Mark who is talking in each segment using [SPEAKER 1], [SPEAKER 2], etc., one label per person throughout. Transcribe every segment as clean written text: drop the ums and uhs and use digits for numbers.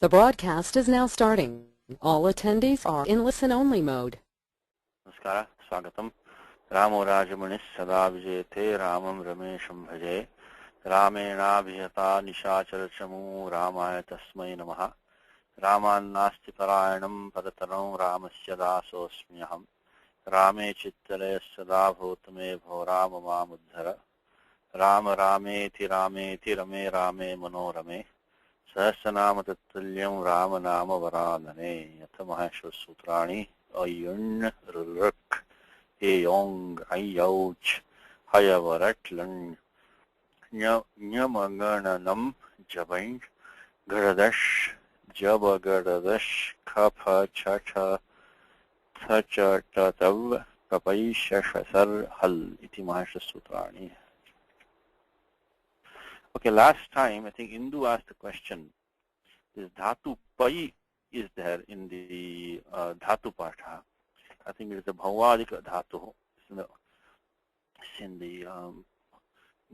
[SPEAKER 1] The broadcast is now starting. All attendees are in listen-only mode.
[SPEAKER 2] Namaskara, Swagatam. Ramo Rajamanis Sada Vijayate Ramam Ramesham Bhaje Ramena Vijata Nishacharachamu Ramaya Tasmai Namaha Raman Nasti Parayanam Padataram Ramasya Dasosmyaham Rame Chittale Sada Bhutame Bho Rama Mamudhara Rama Rameti Rameti Rame Rame Manorame Sahasranama Tattalyam Rama Nama Varanane Yatha Maheshwar Sutrani Ayun Ruruk Eyong Ayouch Hayavaratlan Nyamagananam Jabain Garadash Jabagaradash Kapha Chacha Thacha Tatav Kapaisha Shasar Hal Iti Maheshwar Sutrani. Okay, last time I think Indu asked a question. This Dhatu Pai is there in the Dhatu Patha. I think it is a Bhavadika Dhatu. It's in the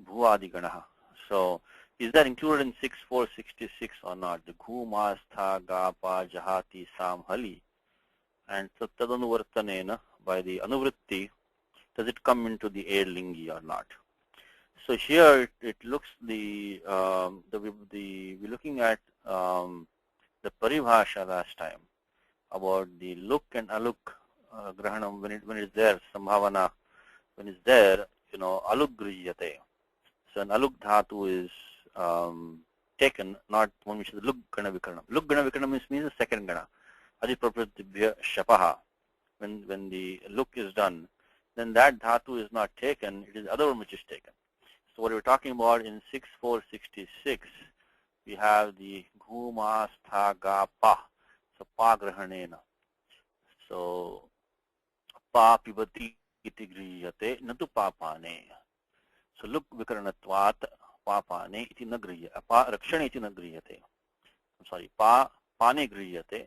[SPEAKER 2] Bhuvadiganaha. So is that included in 6466 or not? The Ghu, Mastha, Gapa, Jahati, Sam, Hali. And so Tadanurtanena, by the Anuvritti, does it come into the air lingi or not? So here it looks we're looking at the paribhasha last time about the look and aluk grahanam when it's there, sambhavana, when it's there, aluk griyate. So an aluk dhatu is taken, not one which is luk gana vikaranam. Luk gana vikaranam means the second gana. Adipapratibhya shapaha. When the look is done, then that dhatu is not taken, it is the other one which is taken. So what we're talking about in 6466, we have the Ghu, Ma, Stha, Ga, Pa. So Pa grahanena. So Pa pibati iti griyate natu pa pane. So look vikaranatvat pa pane iti na griyate. Pa rakshane iti na griyate. I'm sorry, Pa pane griyate.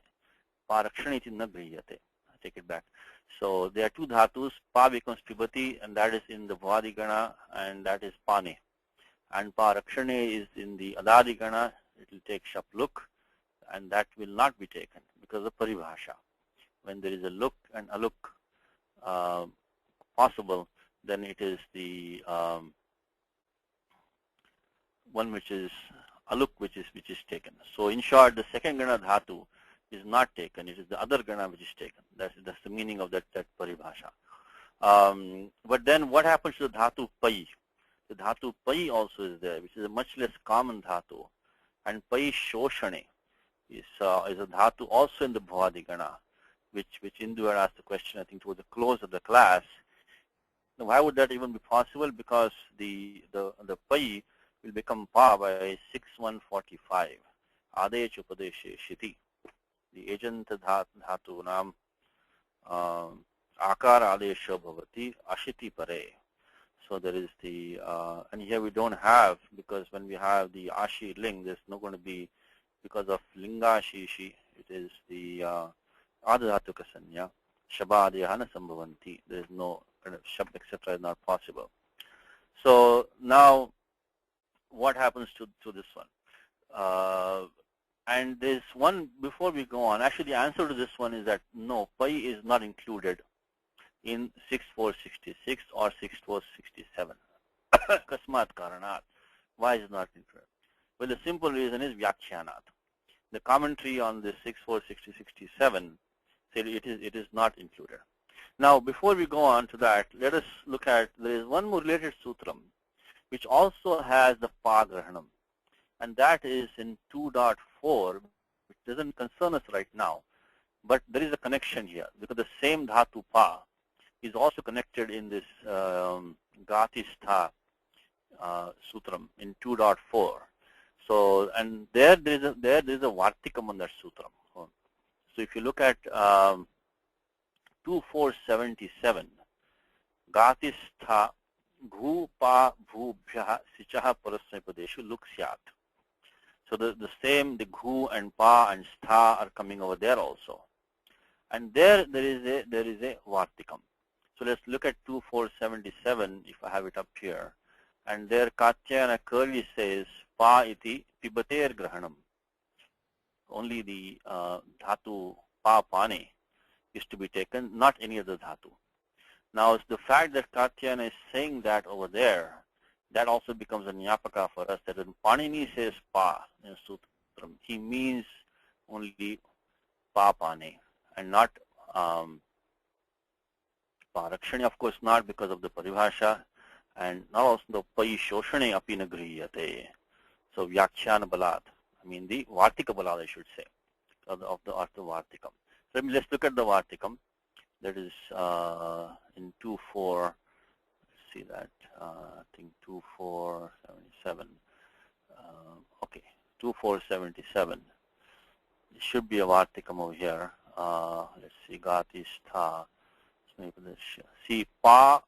[SPEAKER 2] Pa rakshane iti na griyate. I take it back. So there are two dhatus. Pa becomes pibati, and that is in the Bhuvadigana, and that is pane. And Pa rakshane is in the Adadigana. It will take shapluk, and that will not be taken because of paribhasha. When there is a look and aluk possible, then it is the one which is aluk which is taken. So in short, the second gana dhatu is not taken. It is the other gana which is taken. That's the meaning of that paribhasha. But then what happens to the dhatu pai? The dhatu pai also is there, which is a much less common dhatu. And pai shoshane is a dhatu also in the bhuvadigana, which Indu had asked the question, I think, towards the close of the class. Now, why would that even be possible? Because the pai will become pa by 6145. Adech upadeshe shiti. The agent dhatu nam akar adesha bhavati ashiti pare. So there is the, and here we don't have, because when we have the ashi ling, there's not going to be, because of linga shishi, it is the adhatuka sanya, shabadhyahana sambhavanti. There is no kind of shabd, etc. is not possible. So now, what happens to this one? And there's one, before we go on, actually the answer to this one is that no, pai is not included in 6466 or 6467. Kasmat karanat. Why is it not included? Well, the simple reason is vyakyanat. The commentary on the 6467 said it is not included. Now, before we go on to that, let us look at, there is one more related sutram which also has the pa grahanam, and that is in 2.4, which doesn't concern us right now, but there is a connection here because the same dhatu pa is also connected in this Gatistha sutram in 2.4. So, and there is a Vartikam on that sutram. So if you look at 2477, Gatistha Ghu Pa Bhubhya Sichaha Parasnapadeshu Luksyat. So the same, the Ghu and Pa and Stha are coming over there also. And there is a Vartikam. So let's look at 2477 if I have it up here. And there Katyayana clearly says Pa iti pibater grahanam. only the dhatu pa pane is to be taken, not any other dhatu. Now, the fact that Katyayana is saying that over there, that also becomes a nyapaka for us, that when Panini says pa in Sutram, he means only pa pane and not pa rakshani, of course not, because of the paribhasha, and not also the pai shoshane api nagriyate. So vyakhyana balat, I mean the vartika balat, I should say, of the vartikam. So let's look at the vartikam. That is in 2.4. Let's see that. I think 2.4.77. Okay, 2.4.77. It should be a vartikam over here. Let's see. Gati stha. See, pa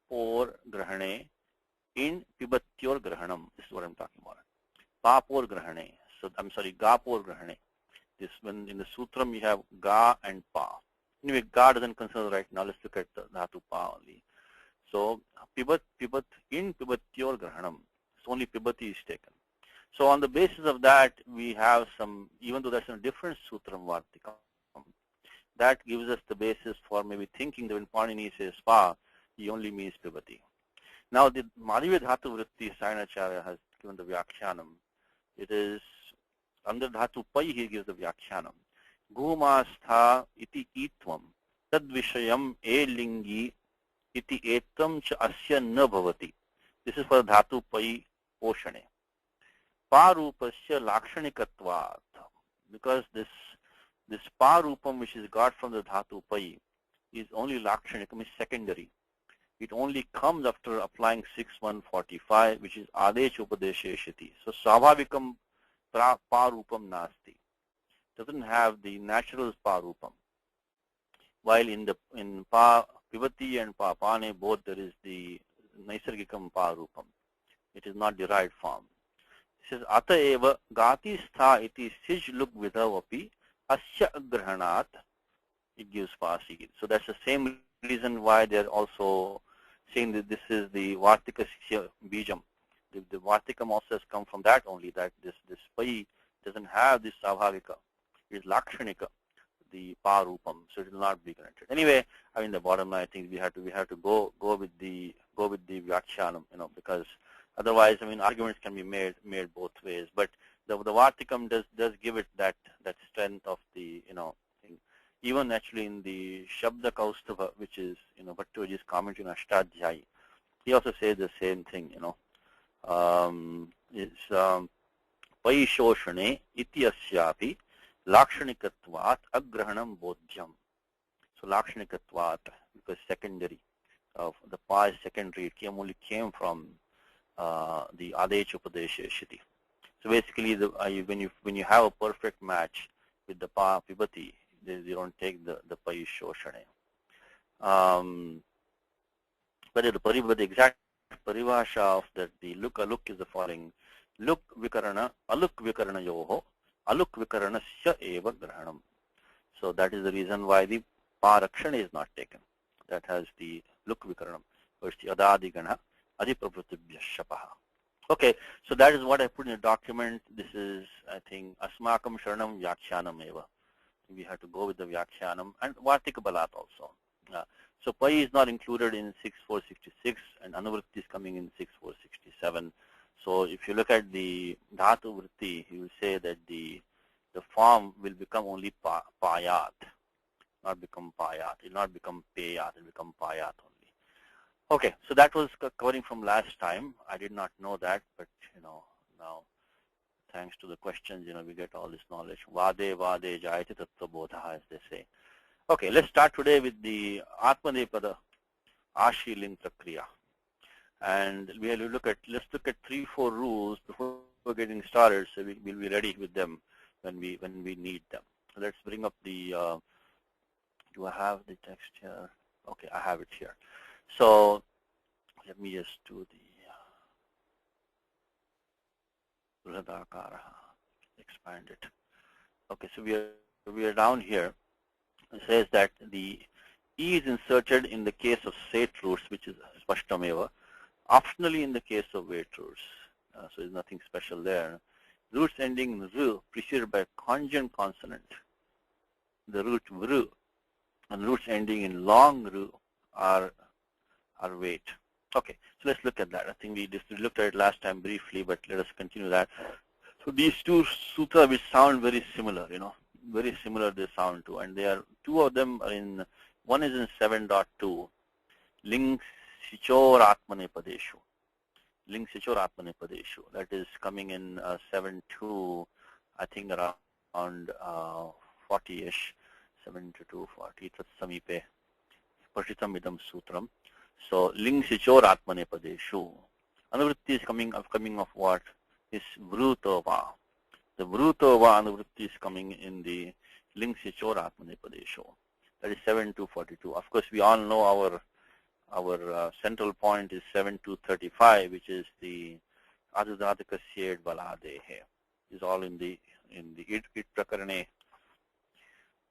[SPEAKER 2] or grahane in pibatyor grahanam. This is what I'm talking about. Pa por grahane. So I'm sorry, ga por grahane. This when in the sutram you have ga and pa. Anyway, ga doesn't concern right now. Let's look at the dhatu pa only. So pibat in pibatyor grahanam. So only pibati is taken. So on the basis of that, we have some, even though that's a different sutram vartikam, that gives us the basis for maybe thinking that when Panini says pa, he only means pibati. Now the Madhya Dhatu Vritti Sayanacharya has given the Vyakhyanam. It is under Dhatu Pai he gives the Vyakhyanam. Gumastha iti itvam tad vishayam e lingi iti etam cha asya na bhavati. This is for Dhatu Pai Poshane. Parupasya lakshanikatvat. Because this parupam which is got from the Dhatu Pai is only lakshanikam, is secondary. It only comes after applying 6.145, which is Adesh Upadeshe Shiti. So Svabhavikam Parupam Nasti. Doesn't have the natural Parupam. While in Pa Pivati and Pa Pane, both there is the Naisargikam Parupam. It is not derived form. It says Ata eva Gati stha iti sij luk vidhavapi asya agrahanat. It gives Pasi. So that's the same reason why they're also saying that this is the Vartika Bijam. The Vartikam also has come from that only, that this Pai doesn't have this Savhavika. It is Lakshanika, the Parupam, so it will not be granted. Anyway, I mean the bottom line, I think we have to go with the Vyakhyanam, because otherwise, I mean, arguments can be made both ways. But the Vartikam does give it that strength of the thing. Even actually in the Shabda Kaustava, which is Bhattavaji's commentary on Ashtadhyayi, he also says the same thing. It's Pai shoshane iti asyapi lakshanikatvat agrahanam bodhyam. So lakshanikatvat, because secondary of the pa is secondary, it only came from the Adech Upadeshe Shiti. So basically, when you have a perfect match with the pa pibati, you don't take the pai shoshane. But the exact paribhasha of the luk aluk is the following: luk vikarana aluk vikarana yoho aluk vikarana sya eva grahanam. So that is the reason why the pa rakshana is not taken. That has the luk vikaranam. First the adadigana adiprabhutibhya shapaha. Okay, so that is what I put in the document. This is, I think, asmakam sharanam vyakhyanam eva. We have to go with the Vyakhyanam and Vartika Balat also. So Pai is not included in 6.4.66 and Anuvritti is coming in 6.4.67. So if you look at the Dhatu Vritti, you will say that the form will become only Payat, not become Payat. It will not become Payat, it will become Payat only. Okay, so that was covering from last time. I did not know that, but now, thanks to the questions, we get all this knowledge. Vade jayate tattva bodha, as they say. Okay, let's start today with the Atmanepada Ashilin Prakriya. And let's look at 3-4 rules before getting started, so we'll be ready with them when we need them. So let's bring up the, do I have the text here? Okay, I have it here. So let me just do the expand it. Okay, so we are down here. It says that the E is inserted in the case of set roots, which is spashtameva, optionally in the case of weight roots. So there's nothing special there. Roots ending in ru preceded by conjugant consonant, the root vru, and roots ending in long ru are weight. Okay, so let's look at that. I think we just looked at it last time briefly, but let us continue that. So these two sutras which sound very similar, very similar they sound to, and they are two of them are in. One is in 7.2, Ling Sichor Atmane Padeshu. Ling Sichor Atmane Padeshu. That is coming in 7.2, I think around 40-ish, 7.2, 40. Tat samipe Pashitam idam sutram. So Ling Sichor Atmane Padeshu. Anuvritti is coming of what? Is Vrutova. The Vrutova Anuvritti is coming in the Ling Sichor Atmane Padeshu. That is 7.242. Of course, we all know our central point is 7.235, which is the Adhudatakasya Baladehe. Is all in the it prakarane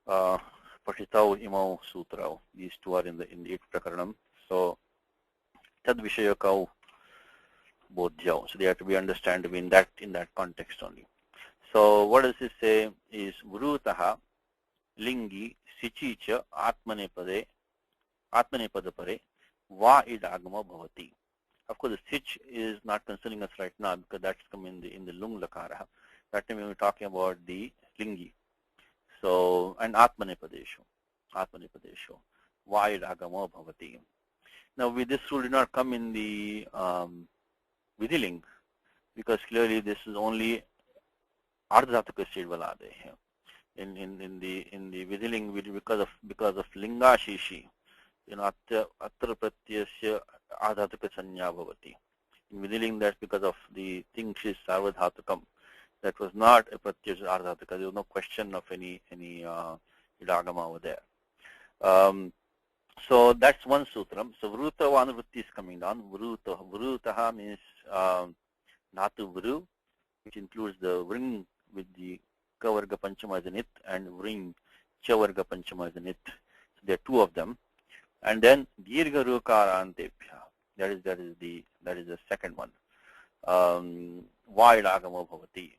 [SPEAKER 2] Pashitau Imau Sutrau. These two are in the it prakaranam. So Tad Vishayakau Bodhyau. So they have to be understood in that context only. So what does it say is Vrutaha Lingi Sichicha Atmanepade Atmanepadapare Va id agama bhavati. Of course, the sich is not concerning us right now because that's come in the lung lakara. That time we were talking about the lingi. So and atmanepadeshu, Va id agama bhavati. Now, with this rule did not come in the vidhiling because clearly this is only ardhataka shidvalade. In the vidhiling because of linga shishi. Atra pratyasya adhataka sanya bhavati. In vidhiling, that's because of the thing is sarvadhatukam. That was not a pratyasya adhataka. There was no question of any idagama over there. So that's one sutram. So vruta anuvritti is coming down. Vrutaha means dhatu vru, which includes the vring with the kavarga panchama as an it and vring chavarga panchama as an it. So there are two of them. And then dirgha rukara antebhya. That is the second one. Wide agama bhavati.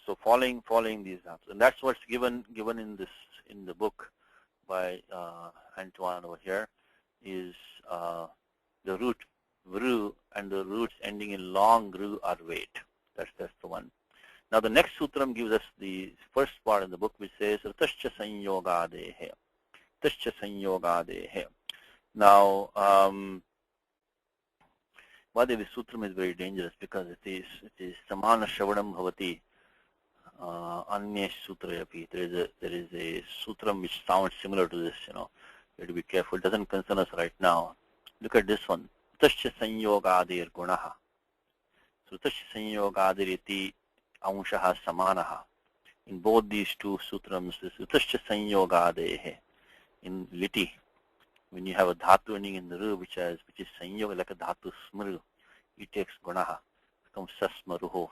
[SPEAKER 2] So following these apps, and that's what's given in the book by Antoine over here is the root vru and the roots ending in long gru are weight. That's the one. Now the next sutram gives us the first part in the book which says Ratascha Sanyogadehe. Tascha Sanyogadehe. Now, Vadevi Sutram is very dangerous because it is Samana Shravadam Bhavati Anya Sutrayapi. There is a sutram which sounds similar to this, You have to be careful. It doesn't concern us right now. Look at this one. Tascha Sanyogadir Gunaha. So Tascha Sanyogadir iti Anshaha Samanaha. In both these two sutrams, this is Tascha Sanyogadehe. In Liti, when you have a dhatu ending in the ru, which is sanyoga like a dhatu smru, it takes gunaha, becomes sasmaruho.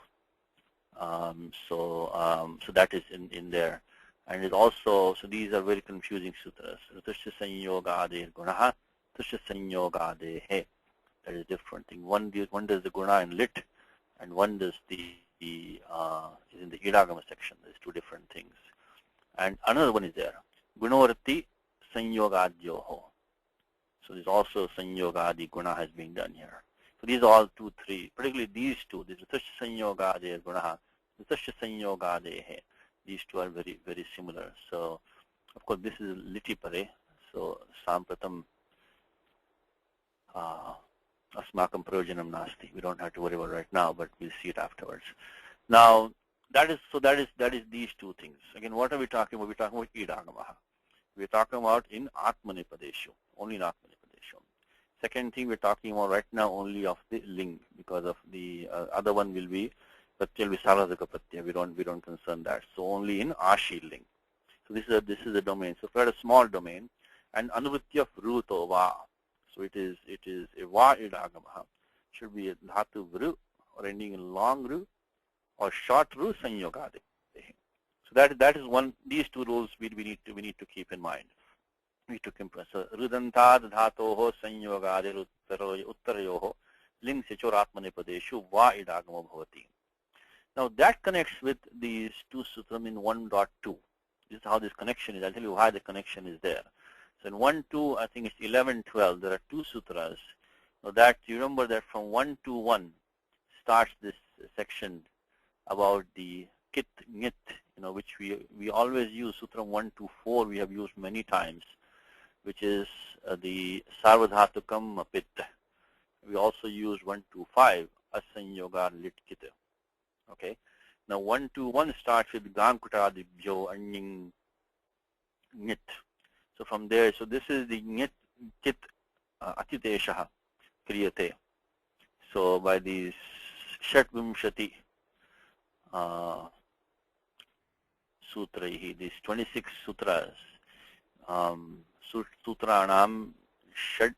[SPEAKER 2] So that is in there, and it also so these are very confusing sutras. Tusha sanyoga ade gunaha, tusha sanyoga ade he. That is a different thing. One does the guna in lit, and one does the is in the idagama section. There's two different things, and another one is there. Gunavarti Sanyogadyoho. So there's also Sanyogadi Guna has been done here. So these are all 2, 3, particularly these two. This is Tasya Sanyogade Gunaha, Tasya Sanyogadehe. These two are very, very similar. So, of course, this is Litipare. So, Sampratam Asmakam Prayojanam Nasti. We don't have to worry about it right now, but we'll see it afterwards. Now, that is these two things. Again, what are we talking about? We're talking about Idagamaha. We're talking about in Atmanepadeshu, only in Atmanepadeshu. Second thing we're talking about right now only of the ling, because of the other one will be Pratyal Visaradaka Pratyaya. We don't concern that. So only in Ashi ling. So this is a domain. So for a small domain, and Anuvritti of Ruto Va. So it is a Va idagamaha. Should be a dhatu vru or ending in long ru or short ru sanyogade. So that is one. These two rules we need to keep in mind. We need to compress. So rudantad dhatoho sanyogade uttarayoho ling sechoratmanepadeshu va idagama bhavati. Now that connects with these two sutram in 1.2. This is how this connection is. I'll tell you why the connection is there. So in 1.2, I think it's 11, 12, there are two sutras. So that you remember that from 1 to 1 starts this section about the kit, nit, which we always use. Sutram 1 to 4 we have used many times, which is the sarvadhatukam pit. We also use 1 to 5, asanyoga lit kit. Okay. Now 1 to 1 starts with gankutadibhyo anying nit. So from there, so this is the nit kit atiteshaha kriyate. So by these Shatvimshati sutraihi, these 26 sutras, sutranam Shat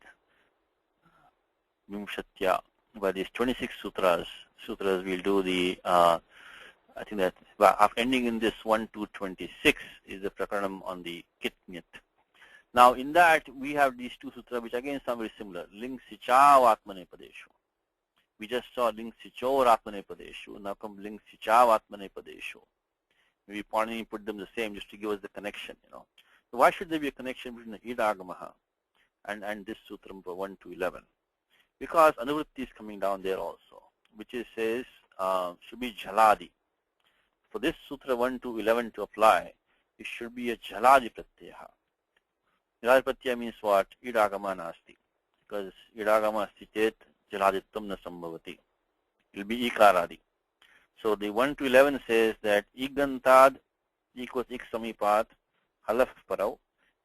[SPEAKER 2] Vimshatya, by these 26 sutras we'll do the, I think that after ending in this 1 to 26 is the prakaranam on the kit nit. Now in that we have these two sutras which again sound very similar. Ling sichav atmane padeshu. We just saw ling sichor atmane padeshu. Now come ling sichav atmane padeshu. Maybe Panini put them the same just to give us the connection, So why should there be a connection between the idagamaha and this sutram for 1 to 11? Because anuvritti is coming down there also, which is says should be jhaladi. For this sutra 1 to 11 to apply, it should be a jhaladi pratyaha. Jhaladi pratyaya means what? Idagama nasti. Because idagama asti chet jhaladitvam na sambhavati. It will be ikaradi. So the 1 to 11 says that igantad equals ik samipat halaf parau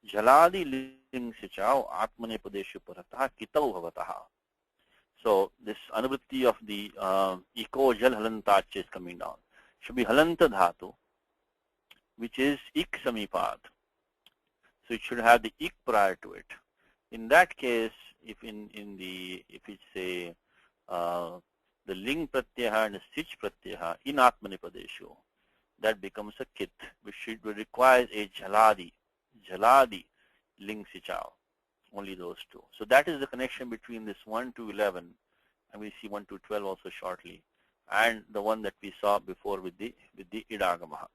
[SPEAKER 2] jhaladi ling sichav atmane padeshu parataha kitau bhavataha. So this anuvritti of the iko jal halantach is coming down. Should be halanta dhatu, which is ik samipat. So it should have the ik prior to it. In that case, if if it's a the ling pratyaha and the sich pratyaha in atmane padeshu, that becomes a kit, which requires a jhaladi ling sichav. Only those two. So that is the connection between this 1 to 11, and we see 1 to 12 also shortly, and the one that we saw before with the idagamaha.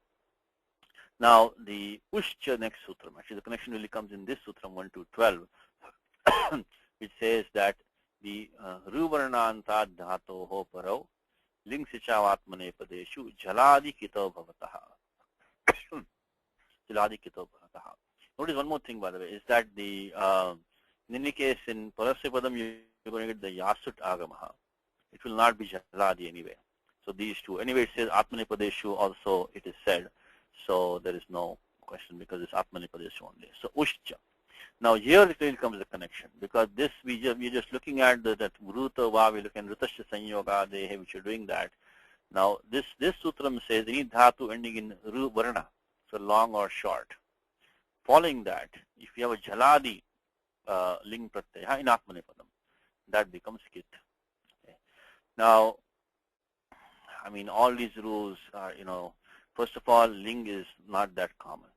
[SPEAKER 2] Now the ushcha next sutram, actually the connection really comes in this sutram 1 to 12, which says that the ruvarnantad dhatoho parau ling sichavatmane padeshu jhaladi kito bhavataha. Jhaladi kito bhavataha. Notice one more thing, by the way, is that the in any case in Parasyapadam you're going to get the Yasut Agamaha. It will not be Jhaladi anyway. So these two. Anyway, it says Atmane Padeshu also it is said. So there is no question because it's Atmane Padeshu only. So Ushcha. Now here it really comes the connection because this we're just looking at that Vruta Va, we look at Rutasya Sanyoga Dehe, which you're doing that. Now this sutram says any dhatu ending in Ru Varna, so long or short. Following that, if you have a Jhaladi ling pratyaya in Atmanepadam, that becomes kit. Okay. Now, I mean, all these rules are, first of all, ling is not that common.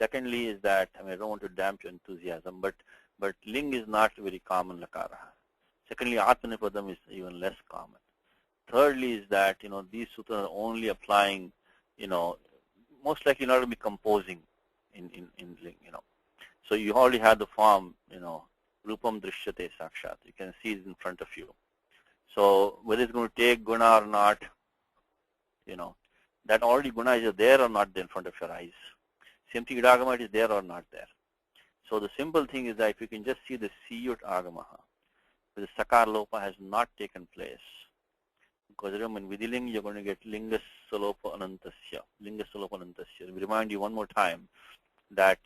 [SPEAKER 2] Secondly is that, I mean, I don't want to damp your enthusiasm, but ling is not very common lakara. Secondly, Atmanepadam is even less common. Thirdly is that, these sutras are only applying, most likely not to be composing in ling, So you already have the form, rupam drishyate sakshat. You can see it in front of you. So whether it's going to take guna or not, that already guna is there or not there in front of your eyes. Same thing, idagama is there or not there. So the simple thing is that if you can just see the siyut agamaha, the sakar lopa has not taken place. Because remember, in Vidiling, you're going to get lingas salopa anantasya. Lingas salopa anantasya. We remind you one more time that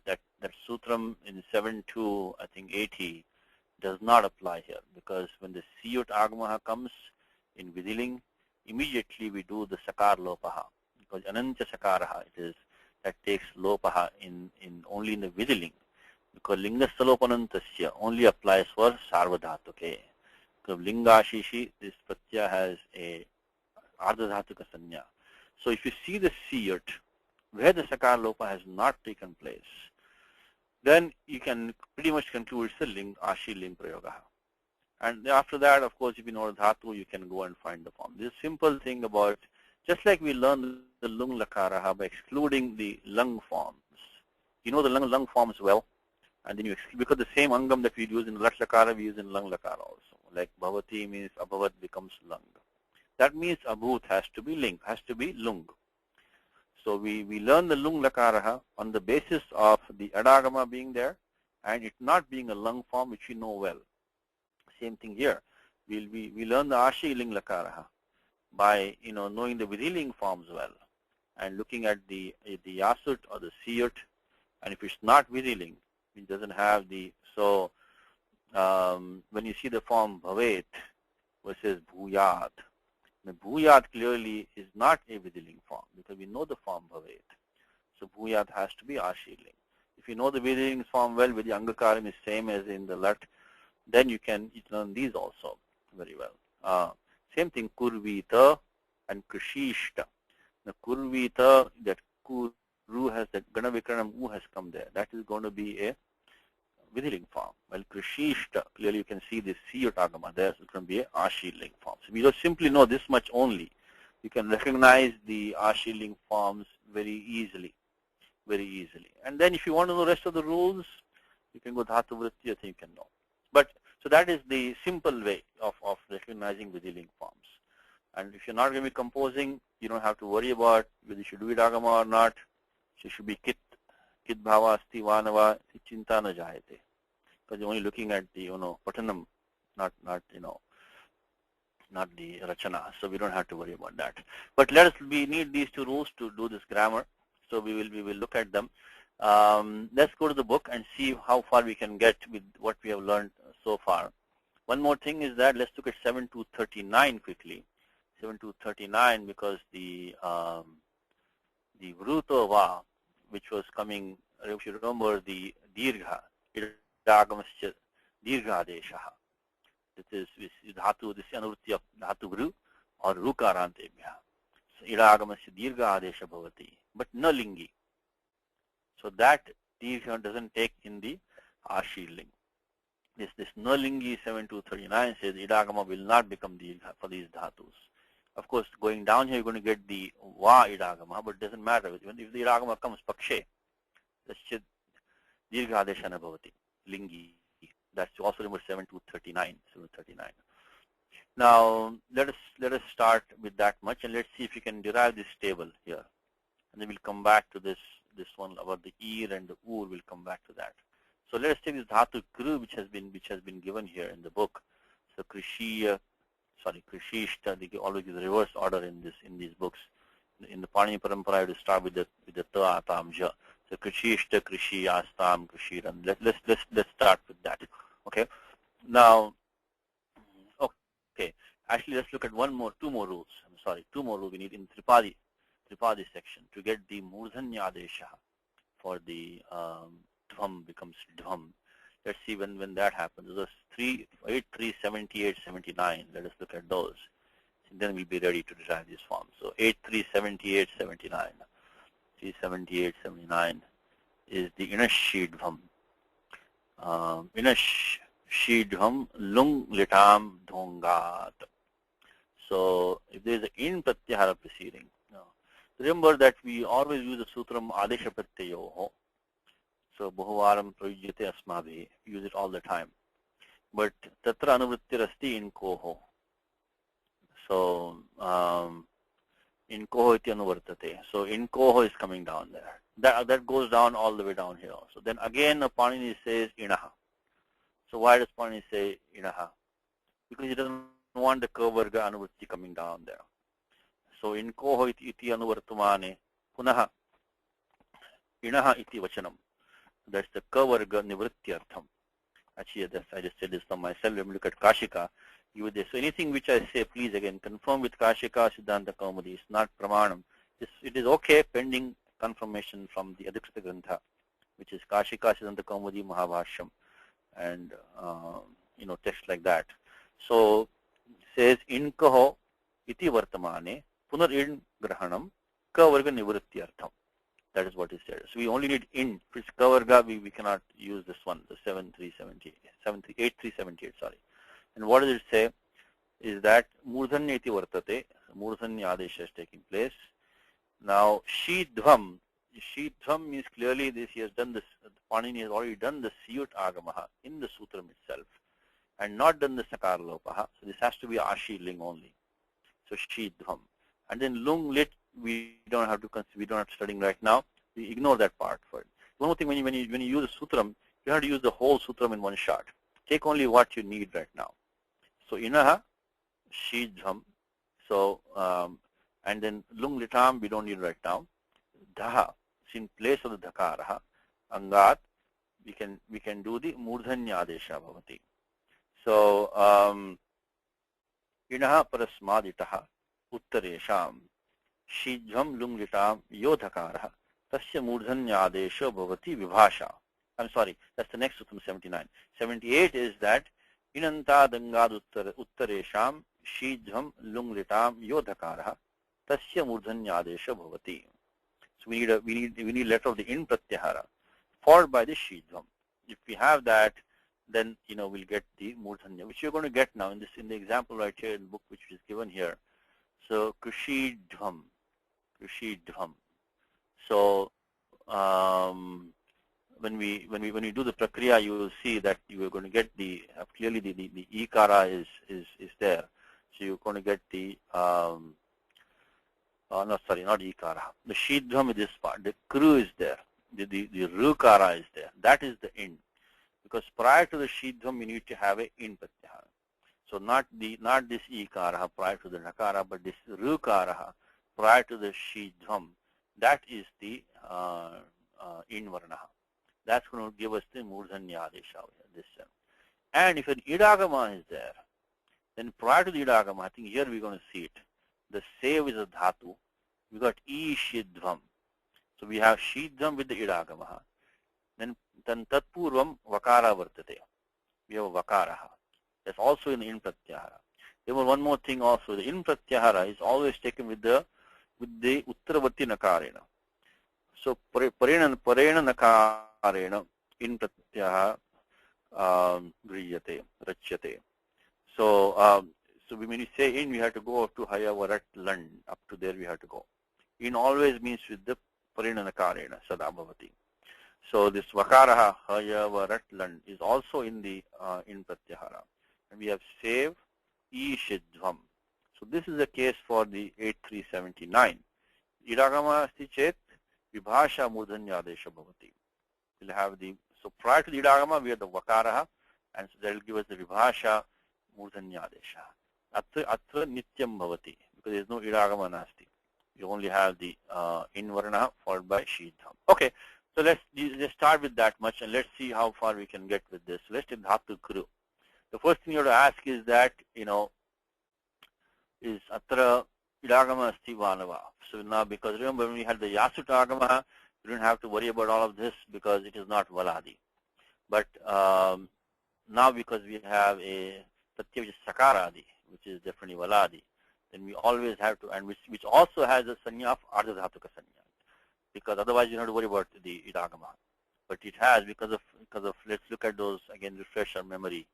[SPEAKER 2] that sutram in 7.2, I think 80, does not apply here. Because when the siyut agamaha comes in Vidiling, immediately we do the sakar lopaha. Because anantya sakaraha, it is that takes lopaha in only in the Vidiling. Because lingas salopa anantasya only applies for sarvadhatuke. Because lingashishi, this pratyaya has a ardhadhatuka sanya. So if you see the siyut, where the sakar lopa has not taken place, then you can pretty much conclude it's a ling, ashi ling prayogaha. And after that, of course, if you know dhatu, you can go and find the form. This simple thing about Just like we learn the lung lakara by excluding the lung forms. You know the lung forms well, and then you exclude, because the same angam that we use in lat lakara, we use in lung lakara also. Like bhavati means abhavat becomes lung. That means abhut has to be ling, has to be lung. So we learn the lung lakara on the basis of the adagama being there and it not being a lung form, which we know well. Same thing here. We learn the ashi ling lakara by knowing the vidhiling forms well and looking at the yasut or the siyut, and if it's not vidhiling, it doesn't have the, so when you see the form bhavet versus bhuyat, the bhuyat clearly is not a vidhiling form because we know the form bhavet. So bhuyat has to be ashiling. If you know the vidhiling form well, with the angakaram is same as in the lat, then you can learn these also very well. Same thing, kurvita and krishishta. The kurvita, that kuru has, that gana vikranam u has come there. That is going to be a vidhiling form. While krishishta, clearly you can see this siyotagama there, so it's going to be a ashiling form. So we just simply know this much only. You can recognize the ashiling forms very easily. And then if you want to know the rest of the rules, you can go dhatu vritti, I think you can know. But so that is the simple way of recognizing vidhiling forms. And if you're not going to be composing, you don't have to worry about whether you should do idagama or not. So it should be kit bhava asti vanava chinta na jayate. Because you're only looking at the patanam, not the rachana. So we don't have to worry about that. But we need these two rules to do this grammar. So we will look at them. Let's go to the book and see how far we can get with what we have learned so far. One more thing is that let's look at 7 to 39 quickly. 7 to 39, because the vruto va, which was coming, if you remember the dirgha, idagamasya dirgha deshaha. This is dhatu, this anurti of dhatu vru or rukarantebhya. So idagamasya dirgha adesha bhavati, but na lingi. So that dirgha doesn't take in the ashiling. This nalingi 7 to 39 says idagama will not become dirgha for these dhatus. Of course, going down here, you're going to get the va idagama, but it doesn't matter. Even if the idagama comes pakshe, that's dirgha adeshana bhavati, lingi. That's also number 7 to 39. 7 to 39. Now, let us start with that much, and let's see if we can derive this table here. And then we'll come back to this one about the ir and the ur. We'll come back to that. So let us take this dhatu kru, which has been given here in the book. So krishishta, they always give the reverse order in these books. In the Panini Parampara, I have to start with the ta atam ja. So krishishta, krishi, astam, krishiran. Let's start with that. Okay. Now, okay. Actually, let's look at two more rules. I'm sorry, two more rules we need in Tripadi section to get the murdhanya adesha for the dvam becomes dvam. Let's see when that happens. Those 8, 3, 78, 79. Let us look at those. And then we'll be ready to derive this form. So 8, 3, 78, 79. 3, 78, 79 is the inashidvam. Inashidvam lung litam dhongat. So if there is an in pratyahara preceding, remember that we always use the sutram adesha pratyayoho. So bahuvaram prayujyate asmabhi, use it all the time. But tatra anuvrittirasti in koho. So in koho iti anuvartate. So in koho is coming down there. That goes down all the way down here also. Then again Panini says inaha. So why does Panini say inaha? Because he doesn't want the kavarga anuvritti coming down there. So in koho iti anuvartamane punaha inaha iti vachanam. That's the kavarga nivrityartham. Actually, I just said this for myself. Let me look at Kashika. So anything which I say, please again confirm with Kashika Siddhanta Kaumudi. It's not pramanam. It is okay pending confirmation from the Adhikrita Grantha, which is Kashika Siddhanta Kaumudi Mahabhashyam, and text like that. So it says in kaho iti vartamane punar in grahanam kavarga nivrityartham. That is what is said. So we only need in. If it's kavarga, we cannot use this one, the 8378, sorry. And what does it say? Is that murdhanya iti vartate. Murdhanya Adesha is taking place. Now, Shidhvam. Shidhvam means clearly this, he has done this, Panini has already done the Siyut Agamaha in the Sutram itself and not done the Sakara Lopaha. So this has to be Ashi Ling only. So Shidhvam. And then Lung Lit, we don't have to consider, we don't have to studying right now. We ignore that part for it. One more thing, when you use a Sutram, you have to use the whole Sutram in one shot. Take only what you need right now. So Inaha, Shidhvam. So, and then Lung Litam, we don't need right now. Daha, in place of the Dhakaraha, Angat, we can do the Murdhanya Adesha Bhavati. So, Inaha Parasmaditaha, Uttaresham, Shidhvam Lung Litam Yodhakaraha, Tasya Murdhanya Adesha Bhavati Vibhasha. I'm sorry, that's the next Sutram 79. 78 is that Inanta Dangad Uttaresham, Shidhvam Lung Litam Yodhakaraha, Tasya Murdhanya Adesha Bhavati. So we need letter of the in pratyahara followed by the Shidhvam. If we have that, then we'll get the Murdhanya, which you're going to get now in the example right here in the book which is given here. So Kushidhvam. So when we do the prakriya, you will see that you are going to get the clearly the ikara is there. So you're going to get the no, sorry, not ikara. The shidhvam is this part. The kru is there. The rukara is there. That is the in. Because prior to the shidhvam, you need to have a in pratyahara. So not this ikara prior to the nakara, but this rukara prior to the shidhvam. That is the in varnaha. That's going to give us the murdhanya adesha. This one. And if an idagama is there, then prior to the idagama, I think here we're going to see it. The save is a dhatu. We got e shidhvam. So we have shidhvam with the idagama. Then tatpurvam vakara vartate. We have a vakaraha. That's also in pratyahara. There was one more thing also. The in pratyahara is always taken with the uttaravati nakarena. So parena nakarena in pratyahara griyate, rachyate. So so when you say in, we have to go up to hayavarat land. Up to there we have to go. In always means with the parena nakarena sadabhavati. So this vakaraha hayavarat land is also in the in pratyahara. And we have save e shidhvam. So this is the case for the 8379. Idagama asti chet vibhasha murdhanya adesha bhavati. We'll have the, so prior to the idagama we have the vakaraha, and so that will give us the vibhasha murdhanya adesha. Atra nityam bhavati, because there is no idagama nasti. You only have the in varna followed by shidham. Okay, so let's start with that much and let's see how far we can get with this. So let's take dhatu kru. The first thing you have to ask is that, is atra idagama asti vanava. So now, because remember when we had the yasut agama, we didn't have to worry about all of this because it is not valadi. But now because we have a pratyaya which is sakaradi, which is definitely valadi, then we always have to, and which also has a sanya of ardhadhatuka sanya, because otherwise you don't have to worry about the idagama. But it has because of let's look at those again, refresh our memory.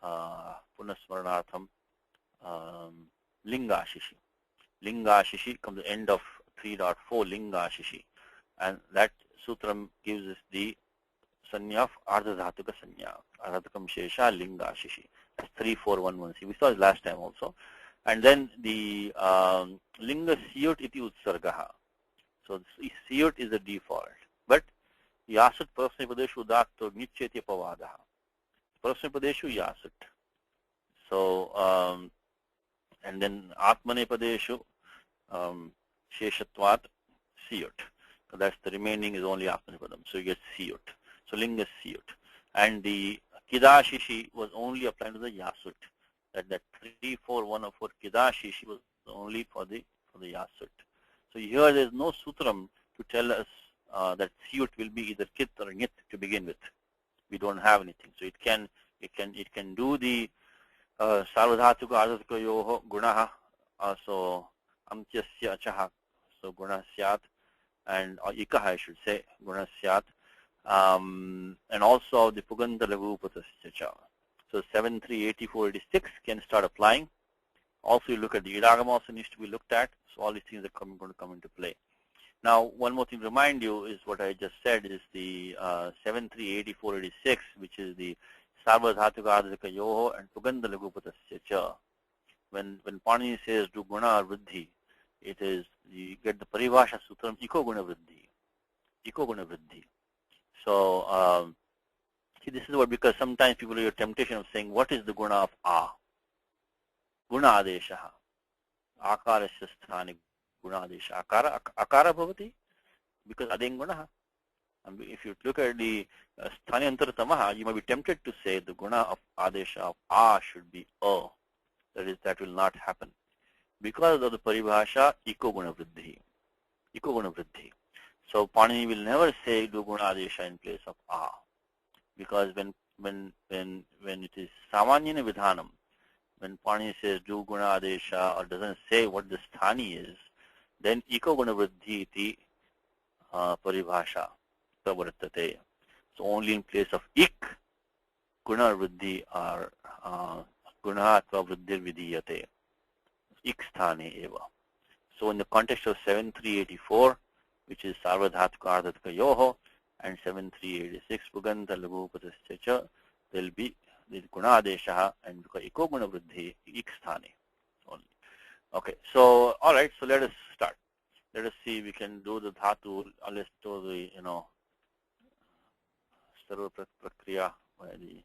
[SPEAKER 2] Punasmaranartham, linga shishi. Linga shishi comes the end of 3.4 linga shishi, and that sutram gives us the sanya of ardhadhatuka sanya, ardhatukam shesha linga shishi. That's 3411. We saw it last time also. And then the linga siyut iti utsargaha. So siyut is the default. But yasut prasnapadeshu udakto nicheti pavadaha. Prasnapadeshu yasut. So and then atmanepadeshu sheshatvat siyut. So that's the remaining is only atmanepadam. So you get siyut. So linga siyut. And the kidashishi was only applied to the yasut. That 34104 kidashishi was only for the yasut. So here there is no sutram to tell us that siyut will be either kit or nit to begin with. We don't have anything. So it can do the sarvadhatuka ardhatuka yoho gunaha, so amtyasya achaha, so guna syat, and ikaha I should say guna syat, and also the puganta lagu upatasya cha. So 73, 84, 86 can start applying Also, you look at the idagama also needs to be looked at. So all these things are going to come into play. Now, one more thing to remind you is what I just said is the 738486, which is the sarvadhatuka adhika yoho and puganda lagupatasya cha. When Panini says do guna vriddhi, it is you get the paribhasha sutram iko guna vriddhi. Iko guna vriddhi. So see, this is what, because sometimes people have a temptation of saying, what is the guna of a? Guna adeshaha. Akarasya sthani guna adesha. Akara bhavati, because adeng gunaha. And if you look at the sthani antaratamaha, you might be tempted to say the guna of adesha of a should be a. That will not happen. Because of the paribhasha, iko guna vriddhi. Iko guna vriddhi. So Panini will never say do guna adesha in place of a. Because when it is samanyana vidhanam, when Panini says do guna adesha or doesn't say what the sthani is, then iko guna vriddhi iti paribhasha pravartate. So only in place of ik, guna vriddhi or guna atva vriddhir vidhiyate. Ik sthane eva. So in the context of 7384, which is sarvadhatuka ardhatka yoho, and 7386 puganta lagupatasya cha, there will be the guna adeshaha and iko guna vriddhi ik sthane only. Okay, so all right, so let us start. Let us see, we can do the dhatu, let's do the, sarva prakriya, where the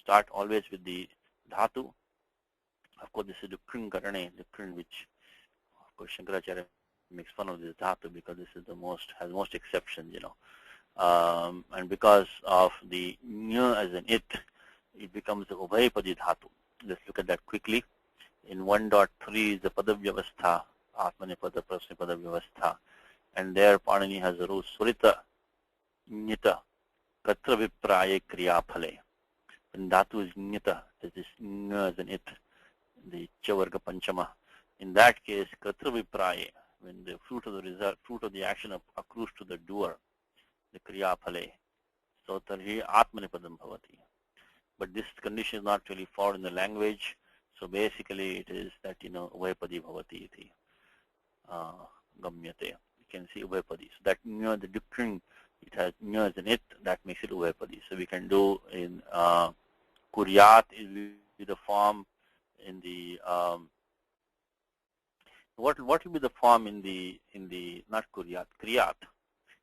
[SPEAKER 2] start always with the dhatu. Of course, this is the krin karane, the krin which, of course, Shankaracharya makes fun of this dhatu because this is the has most exceptions, and because of the nya as an it becomes the ubhayapadi dhatu. Let's look at that quickly. In 1.3 is the padavyavastha, atmanipada, prasnipada vyavastha, and there Panini has a rule surita, nyita, katra vipraye kriya phale. When dhatu is nyita, that is nya as an it, the chavarga panchama. In that case, katra vipraye, when the fruit of the result, fruit of the action accrues to the doer, the kriya phale, so tarhi atmanipadam bhavati. But this condition is not really found in the language, so basically it is that, ubhayapadi bhavati iti gamyate. You can see ubhayapadi. So that, the dictum, it has nya as an it, that makes it ubhayapadi. So we can do in kuryat is the form in the what will be the form in the not kuryat, kriyat.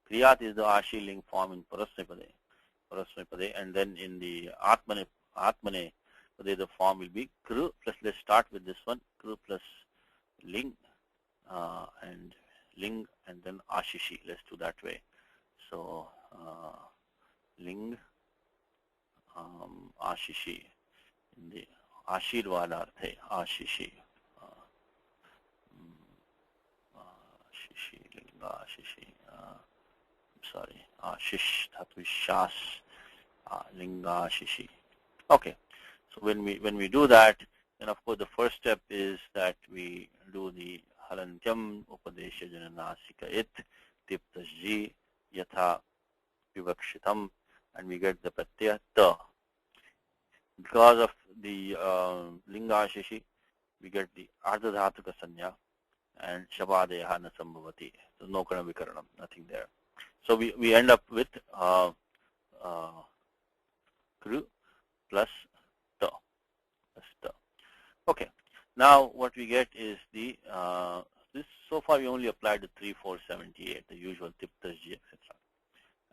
[SPEAKER 2] Kriyat is the ashiling form in parasmipade, and then in the atmane the form will be kru plus, let's start with this one, kru plus ling and then ashishi. Let's do that way. So ling ashishi in the ashirvadarthe ashishi. Ashishi, linga ashishi. Sorry, ashish dhatu shas linga ashishi. Okay, so when we do that, then of course the first step is that we do the halantyam upadesha jananasika it tiptasji yatha vivakshitam, and we get the pratyaya ta. Because of the linga ashishi, we get the ardhadhatuka sanya and shabadeha na sambhavati. There's no kana vikaranam, nothing there. So we end up with kru plus ta. Okay. Now what we get is the this so far we only applied the 3, 4, 78, the usual tiptasji, etc.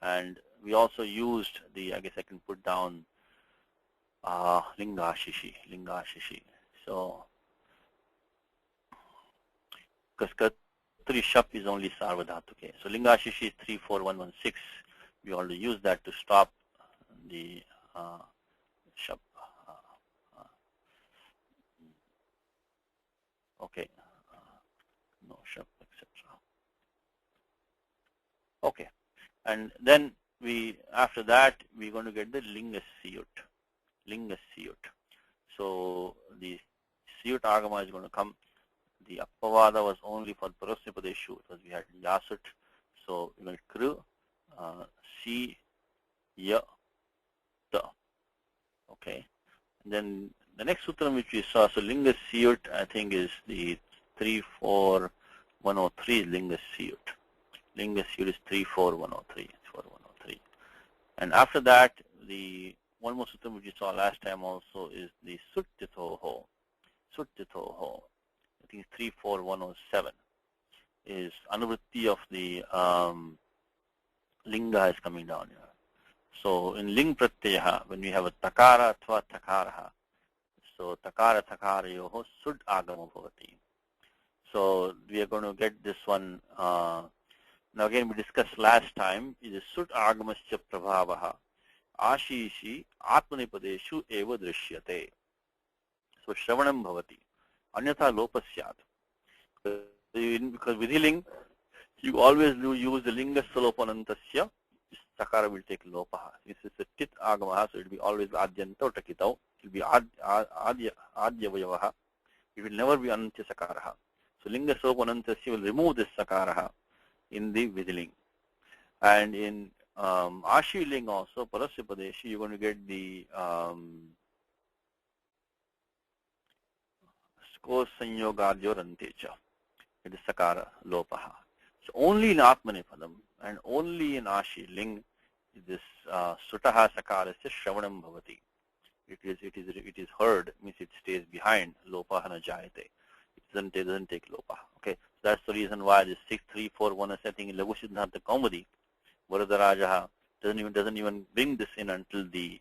[SPEAKER 2] And we also used the, I guess I can put down linga ashishi. So because Katri shap is only sarvadhatuke. So linga ashishi is 34116. We already use that to stop the shap. Okay. No shap, etc. Okay. And then after that, we're going to get the linga siyut. So the siyut agama is going to come. The appavada was only for parasnipadeshu, because we had yasut. So we went kru, si, ya, ta. Okay. And then The next sutra which we saw, so Linga Siyut, I think is the 34103 Linga Siyut. Linga Siyut is 34103. And after that, the one more sutra which we saw last time also is the Suttitoho. Suttitoho, I think 34107 is Anuvritti of the Linga is coming down here. So in Ling Pratyaha, when we have a Takara Atva Takaraha, so Takara Takarayoho Sud Agama Bhavati. So we are going to get this one. Now again, we discussed last time, is Sud Agamasya Prabhavaha Ashishi Atmanipadeshu Eva Drishyate. So Shravanam Bhavati. Anyatha Lopasyat. Because with Ling, you always use the Linga Salopanantasya. Sakara will take lopaha. This is a tit agamaha, so it will be always adyanto takitau. It will be adya vayavaha. It will never be anantya sakaraha. So linga sopanantasya will remove this sakaraha in the vidhiling. And in ashi ling also, parasya padeshi, you're going to get the sko sanyogadyo rantecha. It is sakara lopaha. So only in Atmanipadam and only in Ashi Ling this Sutaha Sakarasya Shravanam Bhavati. It is heard, means it stays behind Lopahana Jayate. It doesn't take Lopaha. Okay, so that's the reason why this 6341 is setting in Lagu Siddhanta Kaumudi, Varadarajaha doesn't even bring this in until the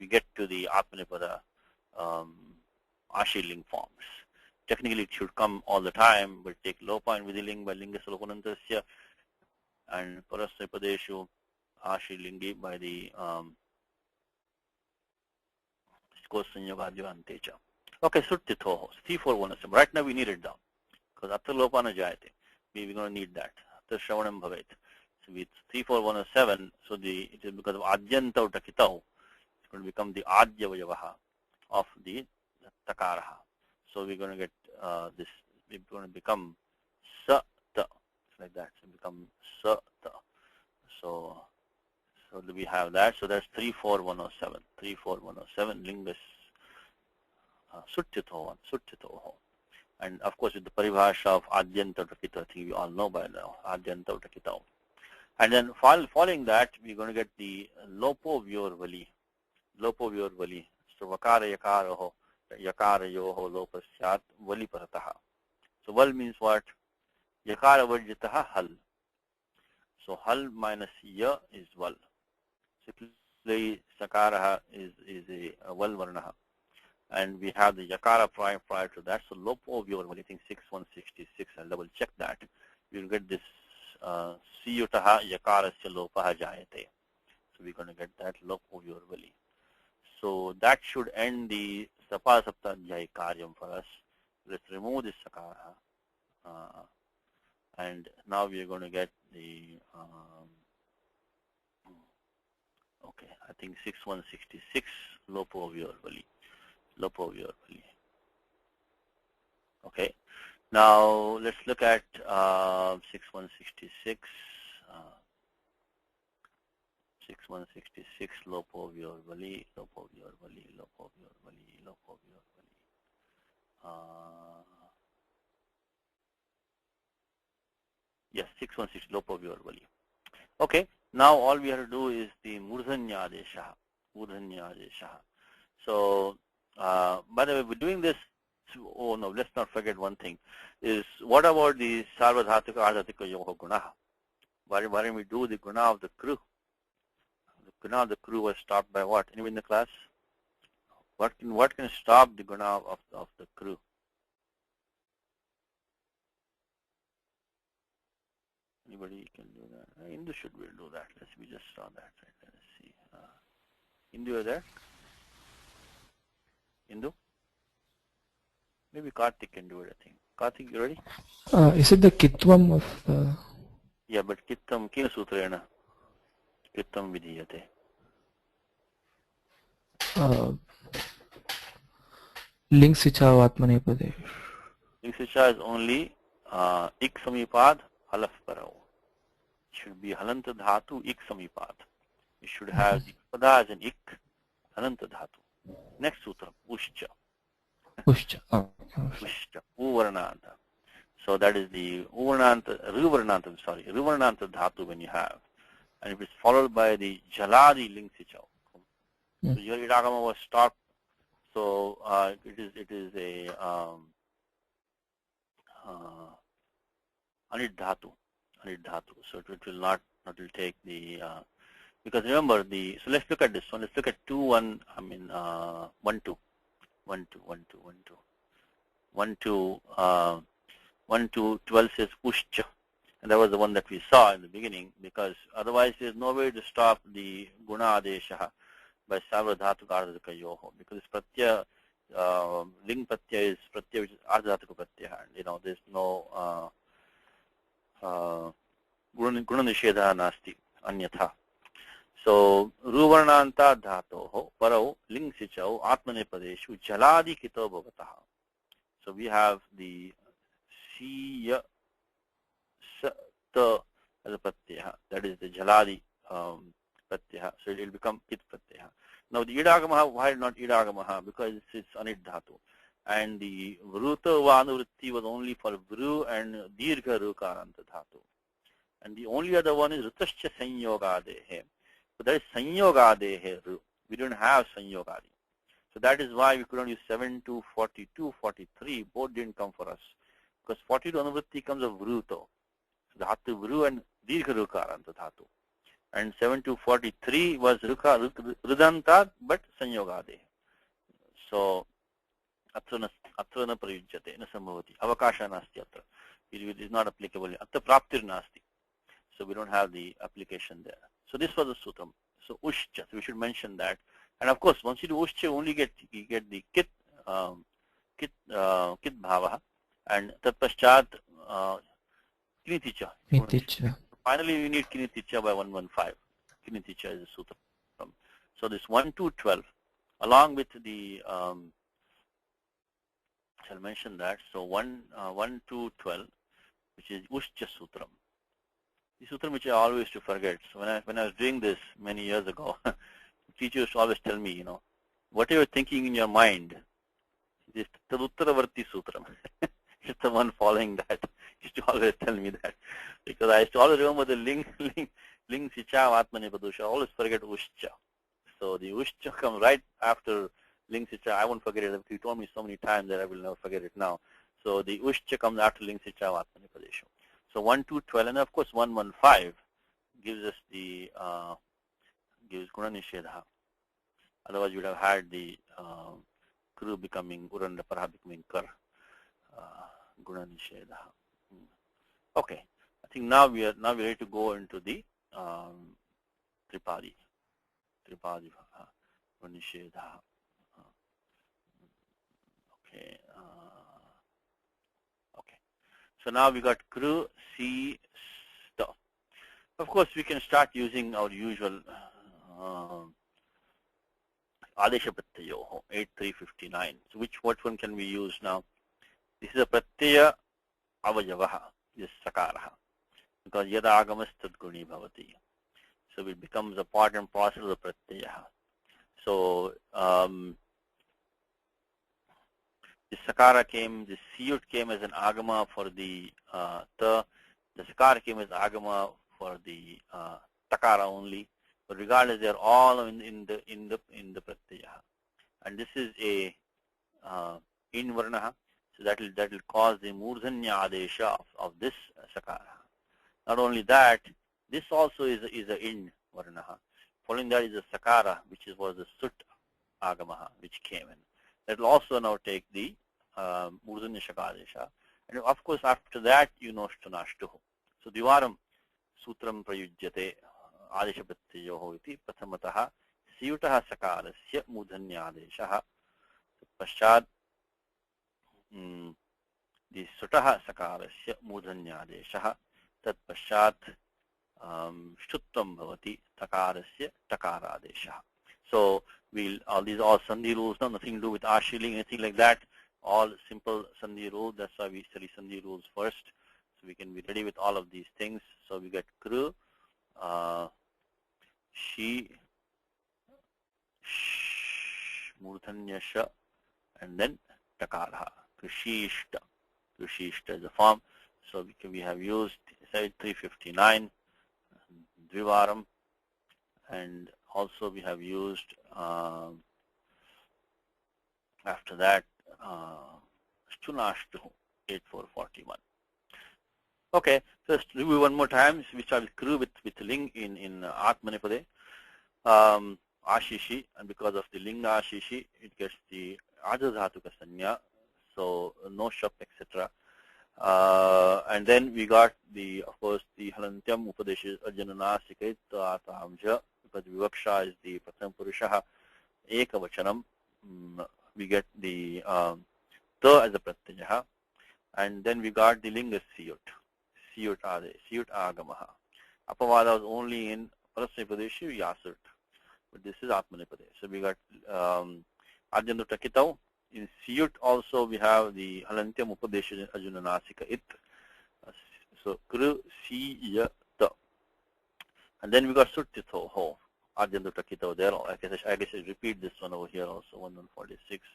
[SPEAKER 2] we get to the Atmanipada Ashi Ling forms. Technically, it should come all the time, but take lopa and vidhiling by linga salopanantasya and parasya padeshu ashi lingi by the skosanyogadyo antecha. Okay, suttitoho, 3417. Right now we need it down because after lopa na jayate, we're going to need that. After shravanam bhavet. So with 3417, so it is because of adyantau takitau, it's going to become the adya vayavaha of the takaraha. So we're going to get this, we're going to become sa-ta, like that, so become sa-ta. So we have that, so that's 34107, 34107, lingus suttitoho, suttitoho. And of course with the paribhasha of adyanta takita, I think we all know by now, adyanta takita. And then following that, we're going to get the lopo vyorvali, lopo vyorvali, so vakara yakaraho, yakara yoho lopasyat vali parataha. So val means what? Yakara vajjataha hal. So hal minus ya is val. Simply sakaraha is a val varnaha. And we have the yakara prior to that. So lopo vyorvali, I think 6166, I'll double check that. You'll get this siyutaha yakarasya lopaha jayate. So we're going to get that lopo vyorvali. So that should end the Sapa Saptadhyay Karyam for us. Let's remove this Sakara. And now we are going to get the, okay, I think 6166, Lopo Vyorvali. Lopo Vyorvali. Okay. Now let's look at 6166. 6166, Lopo Vyorvali, Lopo Vyorvali, Lopo Vyorvali, Lopo Vyorvali. Yes, 616, Lopo Vyorvali. Okay, now all we have to do is the Murdhanya Adesha. Murdhanya Adesha. So, by the way, we're doing this, oh no, let's not forget one thing, is what about the Sarvadhatika Ardhatika Yoga Gunaha? Why don't we do the Guna of the crew? Guna, the crew was stopped by what? Anyone in the class? What can stop the guna of the crew? Anybody can do that? Hindu should will do that. We just saw that. Right? Let's see. Hindu, are there? Hindu? Maybe Karthik can do it. I think. Karthik, you ready?
[SPEAKER 3] Is it the kitvam of the?
[SPEAKER 2] Yeah, but kittam kina sutrena? Kittam vidhiyate.
[SPEAKER 3] Ling sicha atmanepade.
[SPEAKER 2] Ling sicha is only ik samipad halaf parao. It should be halanta dhatu ik samipad. You should have the pada as an ik halanta dhatu. Next sutra, Ushcha.
[SPEAKER 3] Ushcha.
[SPEAKER 2] Ushcha. Uvarnanta. So that is the Ruvarnanta, Ruvarnanta dhatu when you have. And if it's followed by the Jaladi Lingsichau. So your idagama was stopped. So it is a anid dhatu. So it will not take the because remember so let's look at this one. Let's look at 2 1. I mean 1 2 1 2 1 2 1 2 1 2 1 2 12 says Ushcha, and that was the one that we saw in the beginning, because otherwise there's no way to stop the Guna Adesha by Savra Dhatu Ardhakayoho, because Pratyaya Ling Pratyaya is Pratyaya which is Ardhatuka Pratyaya. There's no Guna Nishedha Nasti Anyatha. So Ruvarnanta Dhatoho Parau Ling Sichau Atmanepadeshu Jaladi Kito Bhavataha. So we have the Siya Sa as a Pratyaya, that is the Jaladi Pratyaya, so it will become Kit Pratyaya. Now the Idagamaha, why not Idagamaha? Because it's Anid Dhatu. And the Vruta Vanuvritti was only for Vru and Dirgha Rukaranta Dhatu. And the only other one is Rutascha Sanyogadehe. So that is Sanyogadehe Ru. We don't have Sanyogadi. So that is why we couldn't use 7 to 42, 43. Both didn't come for us. Because 42 Anuvritti comes of Vruto. So Dhatu Vru and Dirgha Rukaranta Dhatu. And 7 to 43 was Rudanta, but Sanyogade. So Atrana Prayujjate, na Sambhavati. Avakasha Nasti Atra. It is not applicable. Atta Praptir Nasti. So we don't have the application there. So this was the Sutram. So Ushcha, so we should mention that. And of course, once you do Ushcha, you get the Kit Bhava and Tat Paschat Kiniticha. Finally, we need Kiniticha by 115. Kiniticha is a sutra. So this 1 to 12, along with the, shall mention that. So 1 to 12, which is Ushcha Sutram. The sutram which I always used to forget. So when I was doing this many years ago, the teacher used to always tell me, what you're thinking in your mind is Taduttaravarti Sutram. It's the one following that. He used to always tell me that. Because I used to always remember the Ling Sicha Atmane Padusha. I always forget Ushcha. So the Ushcha comes right after Ling Sicha. I won't forget it. He told me so many times that I will never forget it now. So the Ushcha comes after Ling Sicha Atmane Padusha. So 1 to 12, and of course 115 gives us the gives Guna Nishedha. Otherwise you would have had the Kuru becoming Uranda Paraha becoming Kar. Guna Nishedha. Okay, I think now we are ready to go into the Tripadi. Guna Nishedha. Okay. Okay. So now we got Kru, Si, Sta. Of course, we can start using our usual Adesha Pratyayo, 8359. So what one can we use now? This is a Pratyaya Avajavaha, this Sakaraha. Because Yada Agamas Tadguni Bhavati. So it becomes a part and parcel of the Pratyaya. So the Sakara came, the Siyut came as an Agama for the Ta. The Sakara came as Agama for the Takara only. But regardless, they are all in the Pratyaya. And this is a in Varnaha. So that will cause the Murdhanya Adesha of this Sakara. Not only that, this also is a in Varnaha. Following that is a Sakara, which was the Sut Agamaha, which came in. That will also now take the Murdhanya Shakadesha. And of course, after that, Stunashtuhu. So Diwaram Sutram Prayujyate Adesha Pratyayoho iti Prathamataha Siyutaha Sakarasya Murdhanya Adeshaha Paschad the Sutaha Sakarasya Murdhanyadeshaha Tat Pashat Shtutvam Bhavati Takarasya Takaradeshaha. So these are all Sandhi rules, nothing to do with Ashiling, anything like that. All simple Sandhi rules. That's why we study Sandhi rules first. So we can be ready with all of these things. So we get Kru, she, Murdhanya Sha, and then Takara. Krishishta. Krishishta is a form. So we have used side 359, Dvivaram, and also we have used after that Shtunashtu 8441. Okay, so let's review one more time. We start with Kru with Ling in Atmanipade. Ashishi, and because of the Linga Ashishi, it gets the Ajadhatuka Sanya, so no shop, etc. And then we got of course, the Halantyam Upadesha Jananasika Atamja, because Vivaksha is the Pratham Purushaha Ekavachanam. We get the Ta as a Pratyaha, and then we got the Linga Siyut. Siyut Agamaha. Apavada was only in Parasnipadeshi Yasut. But this is Atmanipade. So we got Arjandu Takitau. In Siyut also we have the Halantyam Upadesha Arjuna Nasika It. So Kru Si Ta. And then we got Suttito Ho. Arjandu Takitau there. I guess I repeat this one over here also, 1146.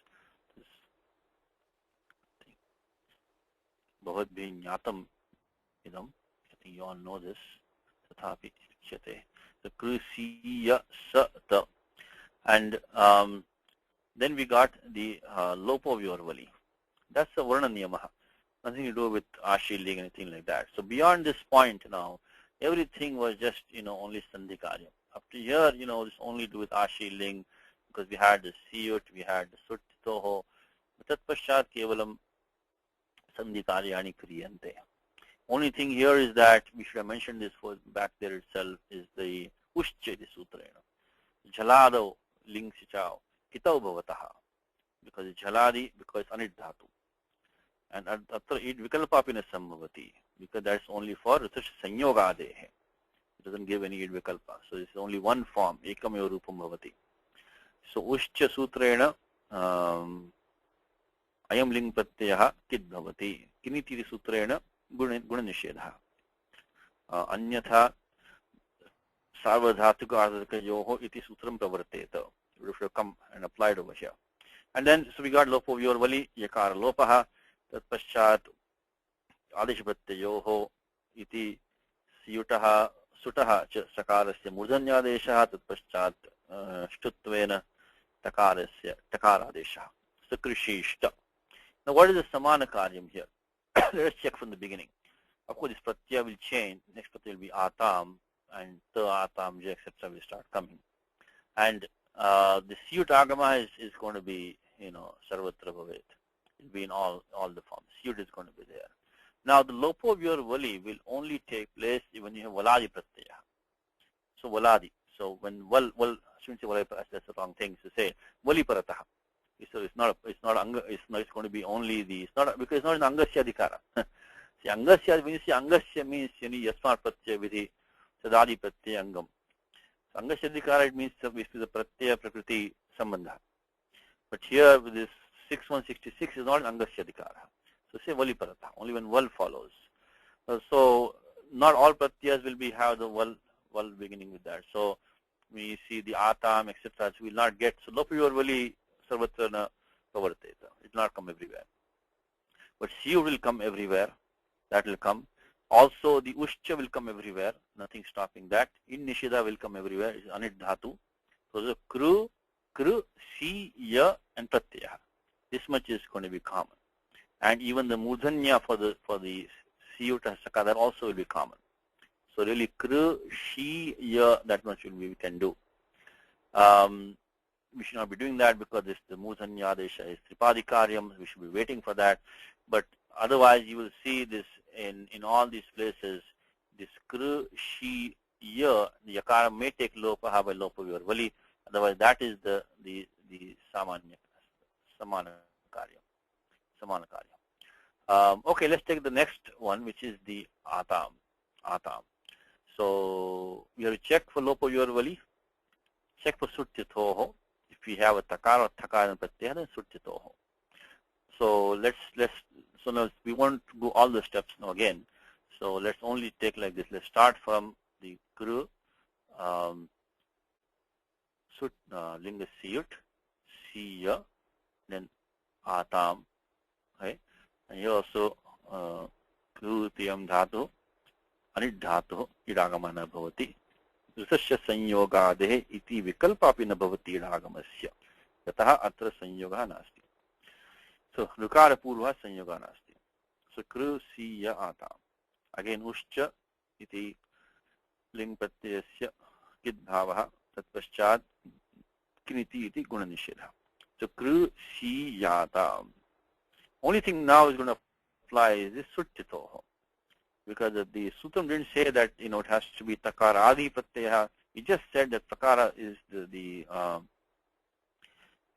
[SPEAKER 2] Bhavat Bhi Nyatam Idam. I think you all know this. Tathapi Chate. The Krusiya Sa. And then we got the Lopo Vyorvali. That's the Varna Niyamaha. Nothing to do with Ashili, anything like that. So beyond this point now, everything was just, only Sandhikarya. Up to here, it's only to do with Ashiling, because we had the Siyut, we had the Suttitoho. Tat Paschat Kevalam Sandhikaryani Kriyante. Only thing here is that we should have mentioned this for back there itself is the Ushchedi Sutrena. Jhalado Ling Sichao Kitau Bhavataha. Because it's Jhaladi, because it's Anidhatu. And Atra it Vikalpapina Sambhavati, because that's only for Ritush Sanyogadehe. It doesn't give any id Vikalpa. So it's only one form, Ekam Rupam Bhavati. So Ushcha Sutrena Ayam Ling Pratyaha Kid Bhavati. Kinitiri Sutrena Guna Nishedha. Anyatha Sarvadhatuka Ardhaka Yoho Iti Sutram Pravarteta. It would have come and applied over here. And then, so we got Lopo Vyorvali, Yakara Lopaha, Tat Paschat Adish Pratyayoho Iti Siyutaha Sutaha Sakarasya Murdhanyadesha, Tat Paschat Shtutvena Takaradesha. Sakrishishta. Now, what is the Samana Karyam here? Let us check from the beginning. Of course, this Pratya will change. Next Pratya will be Atam, and Ta, Atam, J, etc. will start coming. And the Siyut Agama is going to be, Sarvatra Bhavet. It will be in all the forms. Siyut is going to be there. Now, the Lopo Vyorvali will only take place when you have Valadi Pratyaya. So, Valadi. So, when I shouldn't say Valadi, that's the wrong thing to say. Vali Parataha. So it's going to be only because it's not an Angasya Adhikara. See, Angasya, when you see Angasya means Yasmar Pratyaya Vidhi, Sadadi Pratyaya Angam. So Angasya Adhikara, it means the Pratyaya Prakriti Sambandha. But here with this 6166 is not an Angasya Adhikara. So say Vali Parata, only when Val follows. So not all Pratyas will have the Val beginning with that. So we see the Atam, etc. So we will not get. So Lopo Vyorvali Sarvatrana Pavarteta. It will not come everywhere. But Siyu will come everywhere. That will come. Also, the Ushcha will come everywhere. Nothing stopping that. In Nishida will come everywhere. It's Anid Dhatu. So the Kru, Si, Ya, and Pratyaya. This much is going to be common. And even the Mudhanya for the Siyuta Saka, that also will be common. So really Kru, Shi, Ya, that much we can do. We should not be doing that because the Mudhanya Adesha is Tripadikaryam. We should be waiting for that. But otherwise, you will see this in all these places. This Kru, Shi, Ya, the Yakara may take Lopaha by Lopa Vyorvali. Otherwise, that is the Samana Karyam. Okay, let's take the next one, which is the Atam. So we have to check for Lopa Vyorvali. Check for Suttitoho. If we have a Takara or Takara and Pratyaya, then Suttitoho. So so now we won't go all the steps now again. So let's only take like this. Let's start from the Kru, Linga Siyut, siya, then atam. Right? And here also krutiyam dhatu, anit dhatu, idagamana bhavati. Dusasya sanyogadehe iti vikalpapi na bhavati idagamasya. Yataha atra sanyoga nasti. So, lukara purva sanyoga nasti. So, kru siya atam. Again, uscha iti ling pratyasya kid bhavaha tatpaschad kiniti iti guna nishedha. So, kru siyata. Only thing now is going to apply is this suttitoho. Because the sutram didn't say that, it has to be takara adi pratyaya. It just said that takara is the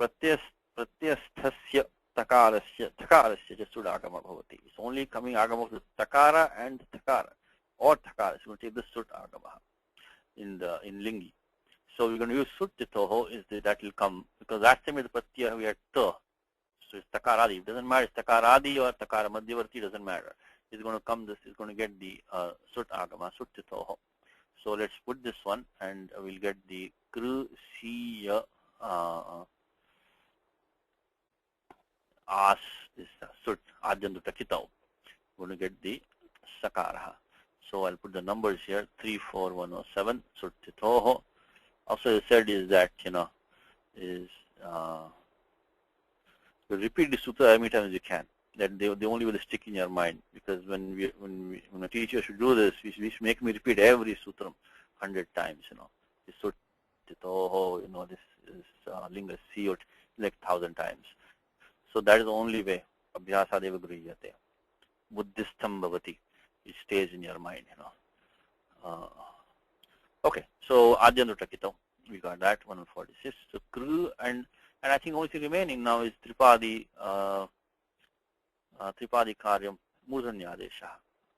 [SPEAKER 2] pratyasthasya takarasya jasud agama bhavati. It's only coming agama of the takara and takara. Or takara. So, we're going to take the sut agama in lingi. So, we're going to use suttitoho, is that will come, because last time with the pratyaya we had ta. So, it's takaradi. It doesn't matter, it's takaradi or takara madhyavarti, doesn't matter. It's going to come, this is going to get the sut agama, suttitoho. So, let's put this one and we'll get the kru siya as is sut adyantu takitau. We're going to get the sakaraha. So, I'll put the numbers here, 34107 suttitoho. Also, I said is that, is to repeat the sutra as many times as you can. That the only way to stick in your mind, because when a teacher should do this, we should make me repeat every sutram 100 times. This suttitoho, this is linga siyot like 1,000 times. So that is the only way. Abhyasa deva grihiyate. Buddhistam bhavati. It stays in your mind. Okay, so adyantu takito, we got that 146. So kru and I think only thing remaining now is tripadi karyam murdhanyadesha.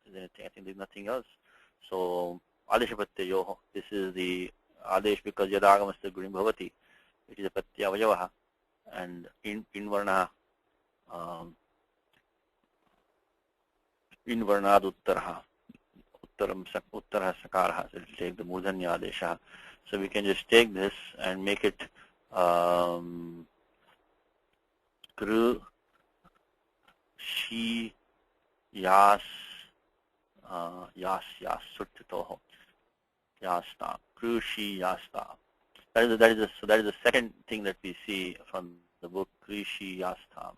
[SPEAKER 2] Is anything? I think there's nothing else. So adesha pratyayoho. This is the adesh because yadagamasya gurim bhavati. It is a pratyavayavaha and in varna in varnad uttaraha. Uttara sakaraha. So it will take the murdhanya adesha. So we can just take this and make it kru shi yas suttitoho yasta kru shi yasta. That is the second thing that we see from the book kru shi yastam.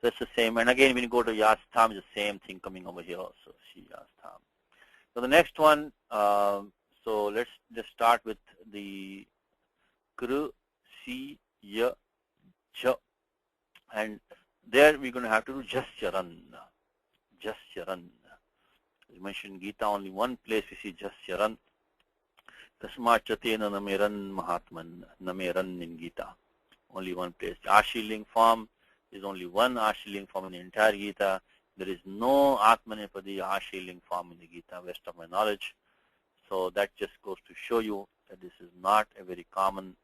[SPEAKER 2] That's the same. And again, when you go to yastam, it's the same thing coming over here also. Shi yastam. So the next one. So let's just start with the kru si ya ja, and there we're going to have to do jasyaran. Jasyaran. As mentioned in Gita, only one place we see jasyaran. Tasma chatena nameran mahatman. Nameran in Gita. Only one place. The Ashiling form is only one Ashiling form in the entire Gita. There is no Atmanepadi Ashiling form in the Gita, best of my knowledge. So that just goes to show you that this is not a very common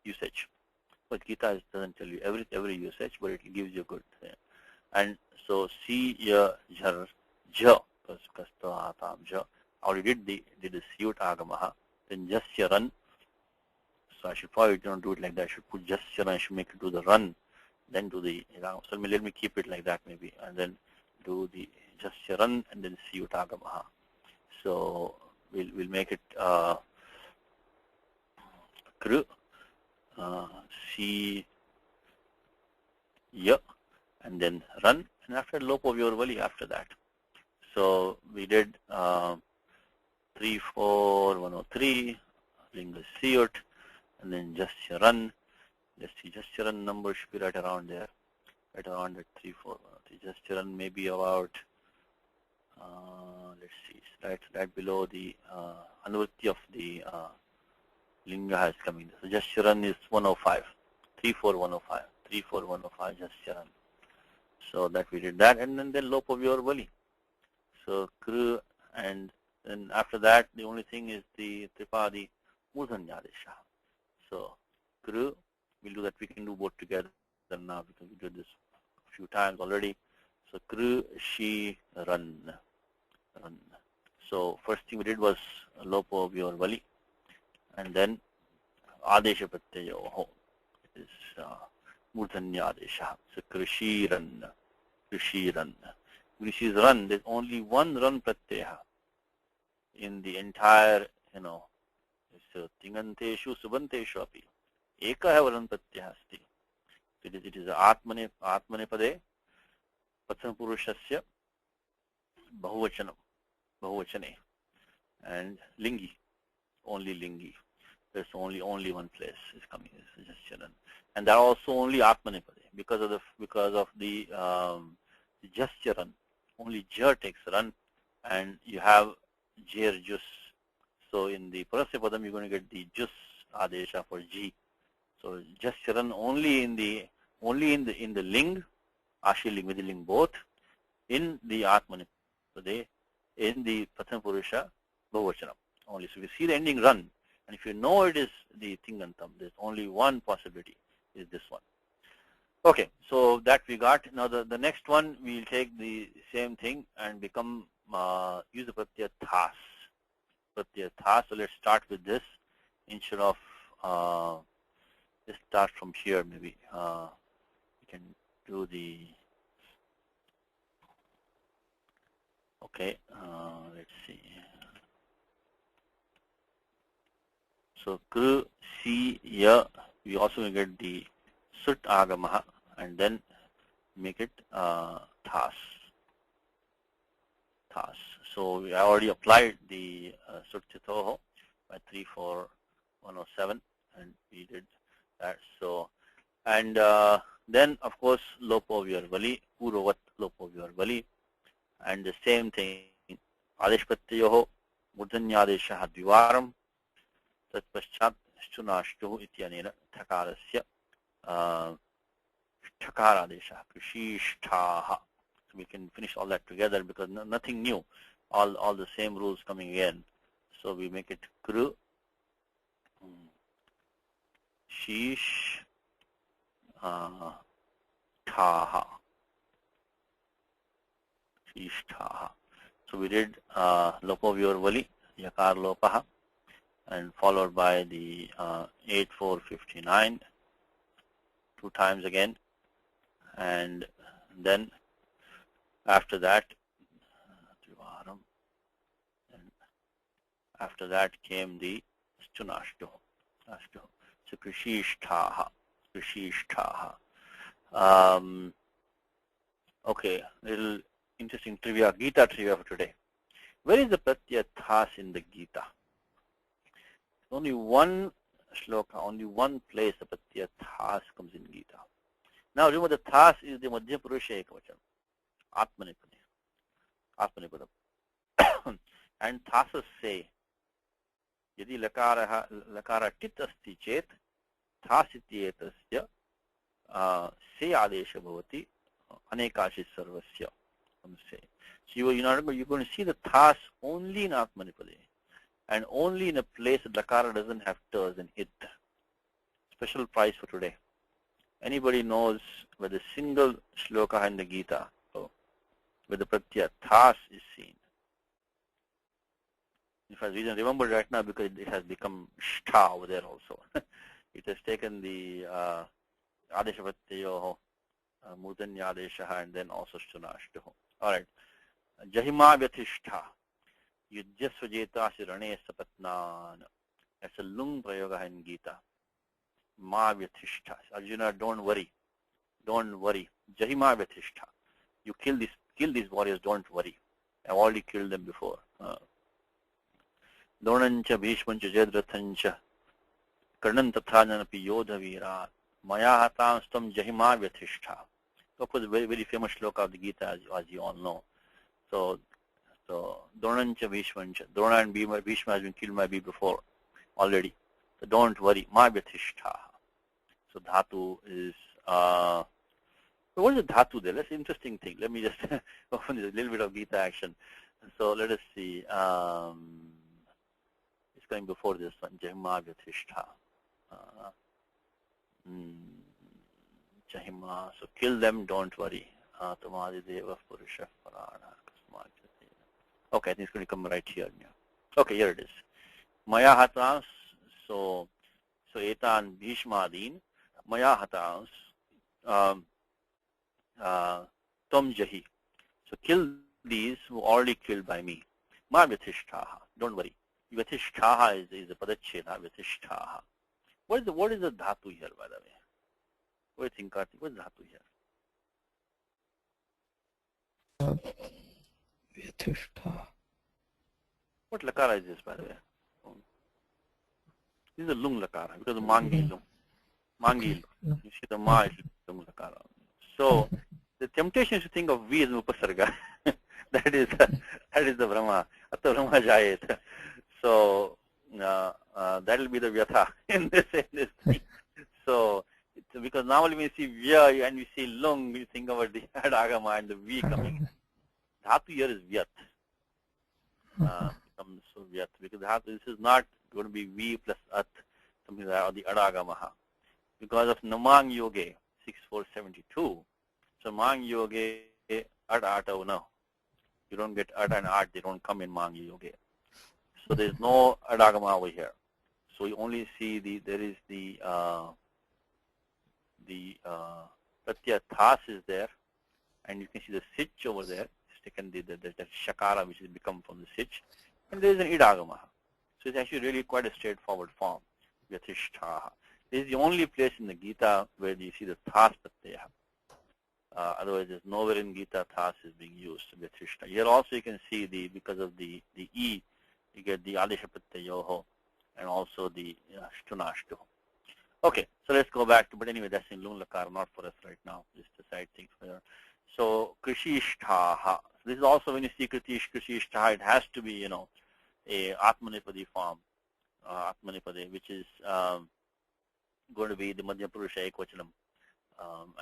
[SPEAKER 2] usage. But Gita doesn't tell you every usage, but it gives you a good thing. And so si ya jar ja, because atam ja. Already did the siyut agamaha. Then jasya run. So I should probably don't do it like that. I should put jasya run. I should make it do the run, then do the. So let me keep it like that maybe, and then do the jasya run and then siyut agamaha. So we'll make it kru si ya and then run, and after lopo vyorvali after that. So we did 34103 linga siyut and then jasya run. Let's see, jasya run number should be right around there, right around that 34103. Jasya run maybe about let's see, right below the anuvritti of the linga has coming. So jasyaran is 105, 34105, 34105 jasyaran. So that we did that, and then lopo vyorvali. So kru, and then after that the only thing is the tripadi murdhanyadesha. So kru, we'll do that. We can do both together now because we did this a few times already. So kru shi run. So first thing we did was lopo vyorvali, and then adesha pratyayoho. is Murdhanyadesha. So Krishiran, Krishiran. Which is run. There's only one run pratyaya in the entire, so Tinganteshu, Subanteshu api. Eka have run pratyaya asti. It is Atmane Pade, Patham Purushasya, Bahuvachane, and Lingi, only Lingi. There's only one place is coming, is just Charan. And that also only Atmane Pade, because of the just Charan. Only Jar takes run, and you have Jer Jus. So in the Parasya Padam, you're going to get the Jus Adesha for G. So just Charan only in the Ling, Ashi Ling, Vidhi Ling both, in the Atmane Pade, in the Pratham Purusha, Bahuvachanam only. So we see the ending run, and if you know it is the Tingantam, there's only one possibility, is this one. Okay, so that we got. Now the next one, we'll take the same thing and become, use the Pratyaya Thas. Pratyaya Thas. So let's start with this instead of, let's start from here maybe. We can do the, okay, let's see. So Kru, Si, Ya, we also will get the Sut Agamaha and then make it Thas. Thas. So we already applied the Sut Chitoho by 34107 and we did that. So, and then of course Lopo Vyarvali, Purovat Lopo Vyarvali, and the same thing, Adesh Pratyayoho, Murdhanyadesha Dvivaram, Tat Paschat Shtunashtuhu Ityanena Thakarasya Thakaradesha Krishishtaha. So we can finish all that together because nothing new, all the same rules coming in. So we make it Kru Shish Thaha. Shishtaha. So we did Lopo Vyorvali, Yakar Lopaha, and followed by the 8459 two times again, and then after that came the Stunashtu. So Krishishtaha. Okay, little interesting trivia, Gita trivia for today. Where is the Pratyaya Thas in the Gita? Only one shloka, only one place the Pratyaya Thas comes in Gita. Now remember, the Thas is the Madhya Purusha Ekavacham, Atmanipadam. And Thasas say, Yadi lakara tit asti chet, Thasiti etasya, se adesha bhavati, anekashi sarvasya. Say. So you're going to see the Thas only in Atmanipade, and only in a place that Lakara doesn't have T's and it. Special prize for today. Anybody knows where the single shloka in the Gita, where the Pratyaya Thas is seen? In fact, we don't remember right now because it has become Shtha over there also. It has taken the Adesha Pratyayoho, Murdhanyadesha, and then also Shtunashtuho. Alright. Jahima Vyathishtha. Yudhyasvajeta Rane Sapatnan. That's a lung prayoga in Gita. Ma Vyathishtha. Arjuna, don't worry. Don't worry. Jahima Vyathishtha. You kill these warriors, don't worry. I've already killed them before. Donancha Bhishmancha Jadrathancha Karnan Tathananapi Yodha Virat Maya Hatam Stam Jahima Vyathishtha. Of course, a very, very famous shloka of the Gita, as you all know. So Donancha Bhishmancha. Drona and Bhishma has been killed by me before already. So don't worry. Ma Vyathishtha. So Dhatu is, so what is the Dhatu there? That's an interesting thing. Let me just open a little bit of Gita action. So let us see. It's going before this one. Jahima Vyathishtha. Jahima. So kill them, don't worry. Tamadi Deva Purusha Parana. Okay, I think it's going to come right here. Okay, here it is. Maya Hatas. So Etan Bhishmadin. maya hata, tom jahi. So kill these who are already killed by me. Ma vyatishtaha. Don't worry. Vyatishtaha is a padachcheda, vyatishtaha. What is the dhatu here, by the way? What do you think, Karthik? What is dhatu here?
[SPEAKER 3] Vyatishta.
[SPEAKER 2] What lakara is this, by the way? This is a lung lakara because of mangi lung. Mangi lung. You see the ma is lung lakara. So the temptation is to think of V as an upasarga. that is the Brahma. Atta Brahma jayet. So that will be the vyatha in this thing. So because normally when you see vya and you see lung, you think about the adagama and the V coming. Dhatu here is vyat. So vyat, because dhatu, this is not going to be V plus at, something like that, or the adagamaha. Because of namang yoge, 6472. So mang yoge ad ata no. You don't get ad and art, they don't come in mang yoge. So there is no adagama over here. So you only see there is the pratyaya thas is there, and you can see the sich over there. It's taken the shakara which has become from the sich, and there is an idagama. So it's actually really quite a straightforward form. Vyatishtaha. This is the only place in the Gita where you see the thas pratyaya. Otherwise, there's nowhere in Gita thas is being used. Vyatishta. Here also you can see because of the e, you get the adesha pratyayoho and also the shtunashtu. Okay, so let's go back to, but anyway, that's in lung lakar, not for us right now. Just a side thing for you. So krishishtaha. This is also when you see krishishtaha, it has to be, a atmanipadi form, atmanipadi, which is going to be the madhya purusha ekvachanam.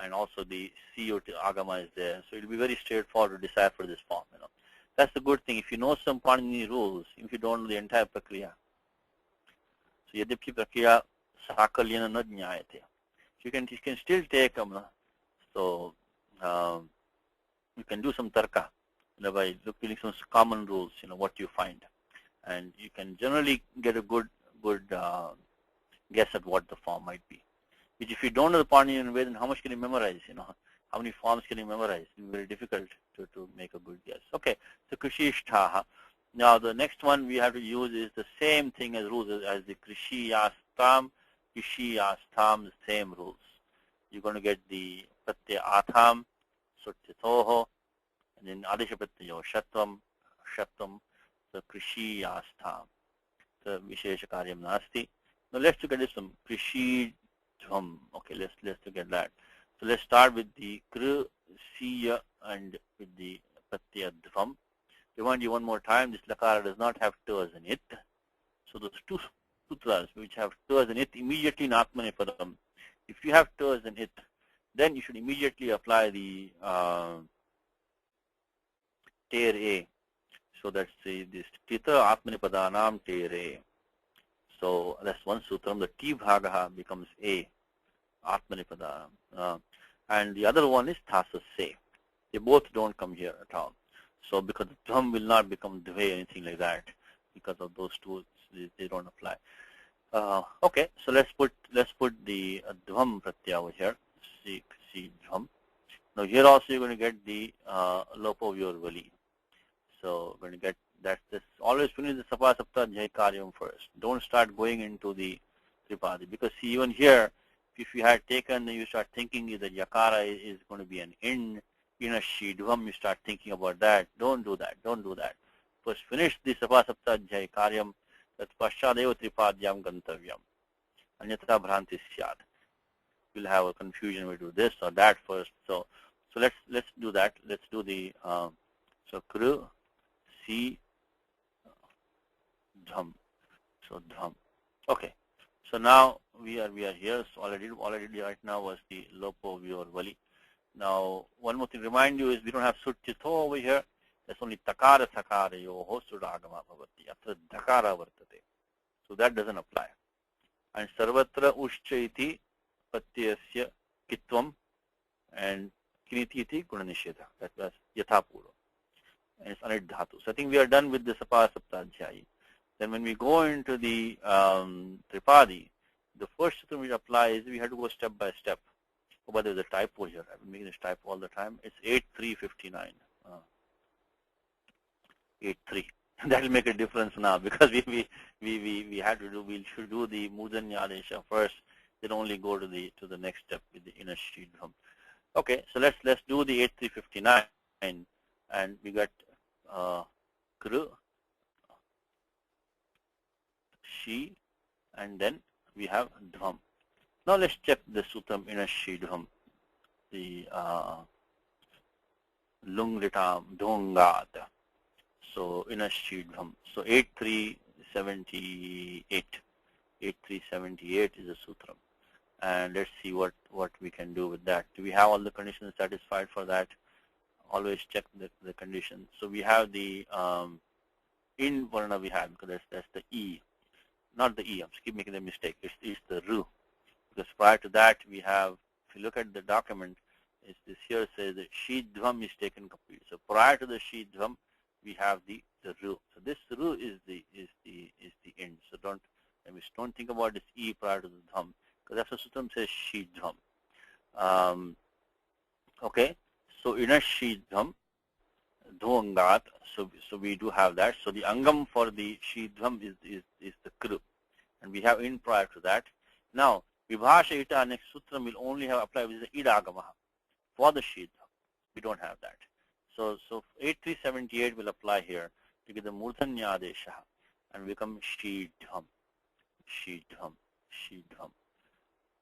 [SPEAKER 2] And also the COT agama is there. So it will be very straightforward to decipher this form. That's the good thing. If you know some Panini rules, if you don't know the entire prakriya. So yadipki prakriya sakalyana na jnayate. You can still take them. So you can do some tarka by looking some common rules, what you find. And you can generally get a good guess at what the form might be. Which if you don't know the Panini and Vedan, how much can you memorize? How many forms can you memorize? It's very difficult to make a good guess. Okay, so krishishtaha. Now the next one we have to use is the same thing as rules as the krishiyastam, krishiyastam, the same rules. You're going to get the pratyaya atham, suttitoho, and then adesha pratyayo shatvam, so krishiyastam. So vishesha karyam nasti. Now let's look at this some krishi. Okay, let's look at that. So let's start with the kr, siya, and with the pratyaya dvam. Remind you one more time, this lakara does not have ters in it. So those two sutras which have ters in it immediately in atmanipadam. If you have ters in it, then you should immediately apply the ter a. So that's this tita atmanipadanam ter a. So that's one sutram. The T bhagaha becomes A, Atmanipada. And the other one is Thasa Se. They both don't come here at all. So because the Dham will not become Dve, anything like that, because of those two, they don't apply. Okay, so let's put the Dhvam pratyaya over here. See Dhvam. Now here also you're going to get the Lopo Vyorvali. So we're going to get that's always finish the Sapa Sapta Jai Karyam first. Don't start going into the Tripadi. Because see, even here, if you had taken, you start thinking that Yakara is going to be an in a Shidvam, you start thinking about that. Don't do that. First finish the Sapa Sapta Jai Karyam, that's Paschadeva Tripadyam Gantavyam. Anyatra Bhranti Syad. We'll have a confusion, we do this or that first. So let's do that. Let's do the so Kru, Si, Dham. So Dham. Okay. So now we are here. So already right now was the Lopo Vyorvali. Now one more thing to remind you is we don't have Suttito over here. There's only Takara Sakara Yoho Sudagama Bhavati. Atra Dakara Vartate. So that doesn't apply. And Sarvatra Ushchaiti Patyasya Kitvam and Kinititi Gunanisheda. That was Yathapuro. And it's Anit Dhatu. So I think we are done with the Sapa Saptadhyayi. Then when we go into the Tripadi, the first sutram we apply is we have to go step by step. Oh, but there's a typo here. I'm making this typo all the time. It's 8359. 83. That will make a difference now because we had to do, we should do the Mudanyadesha first, then only go to the next step with the inner Shidvam. Okay, so let's do the 8359, and we got Kru, Shi, and then we have Dhvam. Now let's check the Sutram inner Shidvam, the Lunglitam Dhongat. So inner Shidvam. So 8378. 8378 is a Sutram. And let's see what we can do with that. Do we have all the conditions satisfied for that? Always check the conditions. So we have the in Varna we have, because that's the E. Not the E, I'm keep making the mistake. It's the Ru. Because prior to that we have, if you look at the document, it's this here says that Shidvam is taken complete. So prior to the Shidvam we have the Ru. So this Ru is the end. So don't think about this E prior to the Dham, because that's what Sutram says Shidvam. Okay, so inner Shidvam, Dhongat. So we do have that. So the Angam for the Shidvam is the Kru, and we have in prior to that. Now Vibhasha Ita next Sutram will only have applied with the Idagamaha for the Shidvam. We don't have that. So 8378 will apply here to get the Murthanyadesha and become Shidvam. Shidvam.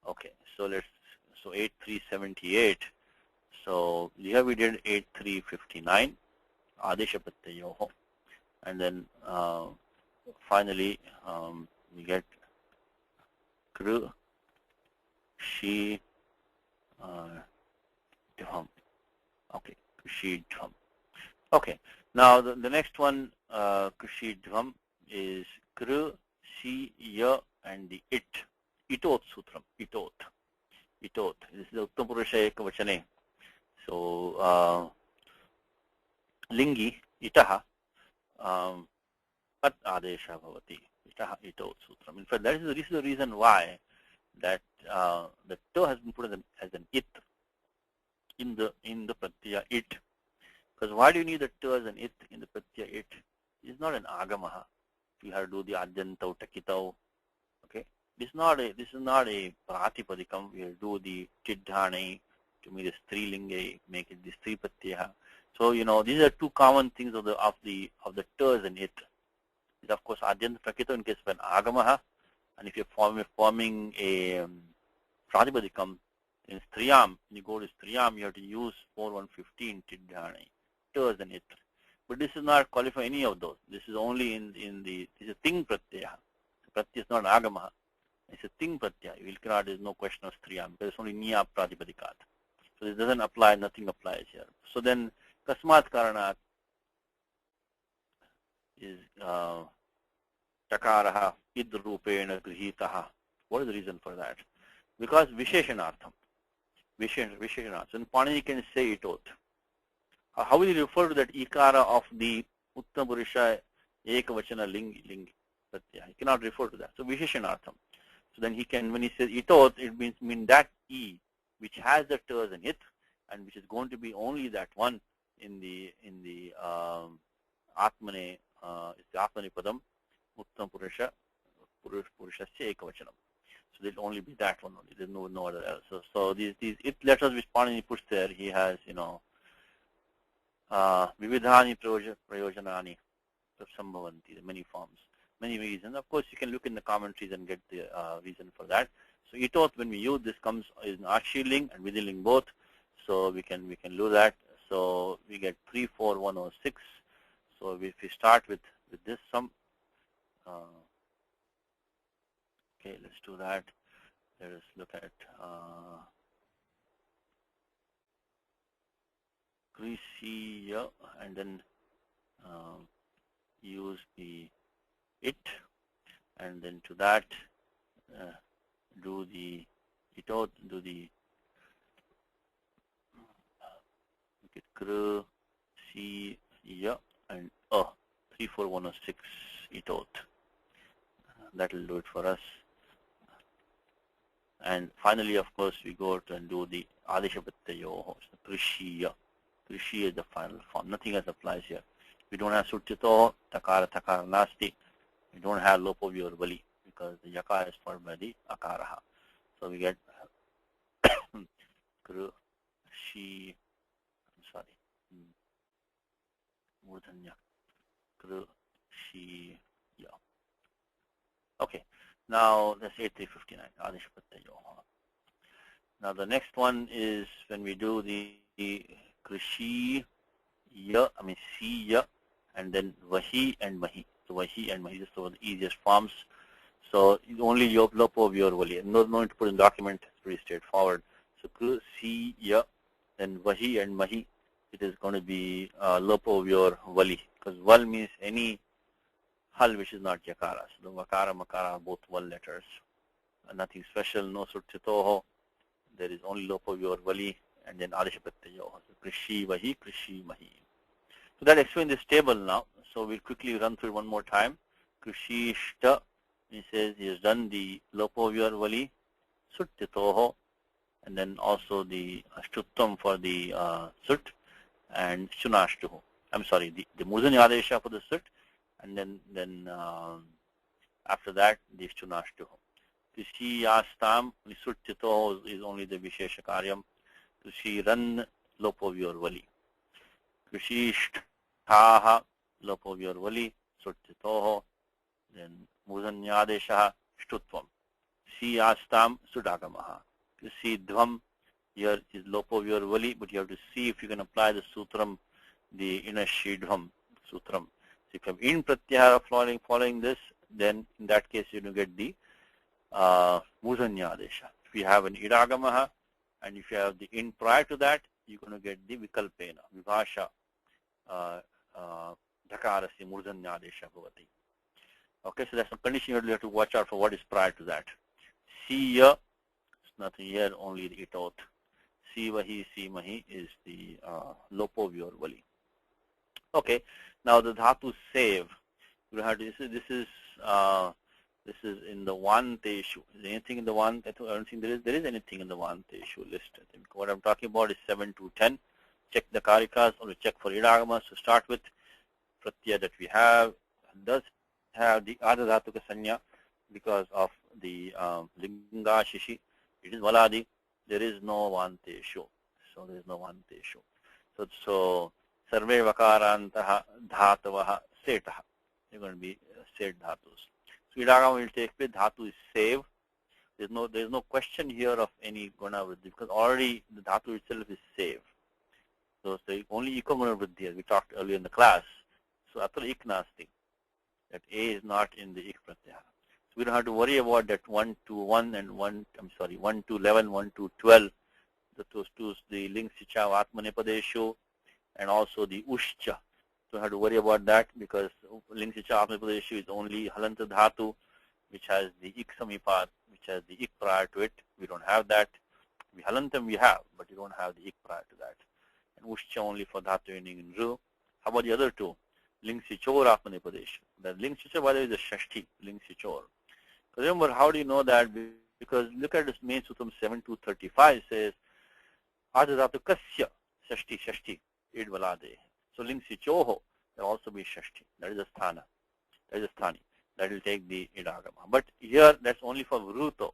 [SPEAKER 2] Okay, so 8378. So here we did 8359 Adesha Prattyayoho, and then finally we get Kru, Shi, Dhvam. Okay, Kushidvam. Okay, now the next one, Kushidvam, is Kru, Si, Ya, and the It. Itot Sutram. Itot. This is the Uttapurusha Ekavachane. So, Lingi, Itaha, Pat Adesha Bhavati. Itaha, Itot Sutram. In fact, this is the reason why that the To has been put as an It in the Pratyaya It. Because why do you need the To as an It in the Pratyaya It? It's not an Agamaha. You have to do the Adyantau, Takitau. Okay? This is not a Pratipadikam. We have to do the Chiddhani to make the Strilinga, make it the Stri Pratyaya. So these are two common things of the To as an It. It's of course Adyanta Takitau in case of an Agamaha, and if you're forming a Pratipadikam in Striyam, when you go to Striyam, you have to use 4115 Chiddhani, To as an It. But this is not qualify any of those. This is only in the this is Ting Pratyaya. Pratyaya is not Agamaha. It's a Ting Pratyaya. There is no question of Striyam. There is only Niya Pratipadikat. So this doesn't apply, nothing applies here. So then Kasmat Karanat is Chakaraha Idrupena Grihitaha. What is the reason for that? Because Visheshanartham. Visheshanartham. So Panini can say Itot. How will you refer to that Ikara of the Uttapurusha Ekavachana Lingi? He cannot refer to that. So Visheshanartham. So then he can, when he says Itot, it means that E which has the To as an It, and which is going to be only that one in the Atmane, it's the Atmane Padam, Uttapurusha Purushasya Ekavachanam. So there'll only be that one only. There's no other else. So these It letters which Panini puts there, he has, Vividhani Prayojanani Sambhavanti, many forms, many reasons. Of course, you can look in the commentaries and get the reason for that. So Itot, when we use this, comes in Arshiling and Vidhiling both. So we can do that. So we get 34106. So if we start with this sum, okay, let's do that. Let us look at Krisiya and then use the It, and then to that do the Itot, do the Kru, Si, Ya, and 34106 Itot. That will do it for us. And finally, of course, we go to and do the Adesha Pratyaya. Krishiya. Krishiya is the final form. Nothing else applies here. We don't have Suttito, Takara, Takara, Nasti. We don't have Lopo Vali because the Yakara is formed by the Akaraha. So we get Krishi, I'm sorry, Murdhanya. Krishi, yeah. Okay. Now that's 8359. Adesha Pratyaya. Now the next one is when we do the Krishi, ya, I mean si, ya, and then Vahi and Mahi. So Vahi and Mahi is one of the easiest forms. So only Lopo Vali. No need to put in document. It's pretty straightforward. So Krishi, ya, then Vahi and Mahi. It is going to be Lopo Vali because Val means any hal which is not Yakara. So the Vakara, Makara are both Val letters. Nothing special, no Suttitoho. There is only Lopo Vali and then Adesha Pratyaya. So Krishi, Vahi, Krishi, Mahi. So that explains this table now. So we'll quickly run through it one more time. Krishishta, he says he has done the Lopo Vali, Suttitoho, and then also the Shtuttam for the Sut, and Shunashtuho. I'm sorry, the Muzani Adesha for the Sut, and then after that the Shunashtuho. Krishiyastam, Suttitoho is only the Vishesha Karyam. Krishiran Lopo Vali. Krishishtaha Lopo Vali, Suttitoho, then Muzanyadesha Shtutvam. Siyastam Sudagamaha. Krisidvam, here is Lopo Vali, but you have to see if you can apply the Sutram, the inner Shidvam Sutram. So if you have in Pratyahara following this, then in that case you will get the Muzanyadesha. If you have an Idagamaha, and if you have the in prior to that, you're going to get the Vikalpena, Vibhasha, Dhakarasi, Muzanyadesha Bhavati. Okay, so that's a condition you have to watch out for what is prior to that. Siya, nothing here, only the Itot. Sivahi, Simahi is the Lopo Vali. Okay, now the Dhatu save. You have this is in the Vanteshu. Is there anything in the Vant? I don't think there is anything in the Vanteshu list. I think what I'm talking about is 7 to 10. Check the Karikas or check for Idagamas. So start with Pratyaya that we have. It does have the Adha Dhatuka Sanya because of the Linga Shishi. It is Valadi. There is no Vanteshu. So there is no Vanteshu. So Sarve Vakarantaha Dhatavaha Setaha. They're going to be Set Dhatus. So Idagama will take place. Dhatu is save. There is no question here of any Guna Vriddhi because already the Dhatu itself is save. So the only Iko Guna Vriddhi as we talked earlier in the class. So Atal Ik Nasti. That A is not in the Ik Pratyahara. So we don't have to worry about that 1 to 1 and 1 to 11, 1 to 12. Those two, the Ling Sicha Atmanepadeshu and also the Ushcha. So you have to worry about that because Ling Sicha Atmanepadeshu is only Halanta Dhatu, which has the Ik Samipad, which has the Ik prior to it. We don't have that. Halantam we have, but you don't have the Ik prior to that. And Ushcha only for Dhatu ending in Ru. How about the other two? Ling Sichor Atmanepadeshu. That Ling Sichor, by the way, is a Shashti, Ling Sichor. Remember, how do you know that? Because look at this main Sutram 7.2.35 says, Adhadhatu Kasya Shashti, Id Valade. So Ling Sichoho will also be Shashti. That is a Sthana. That is a Sthani. That will take the Idagama. But here, that's only for Vruto.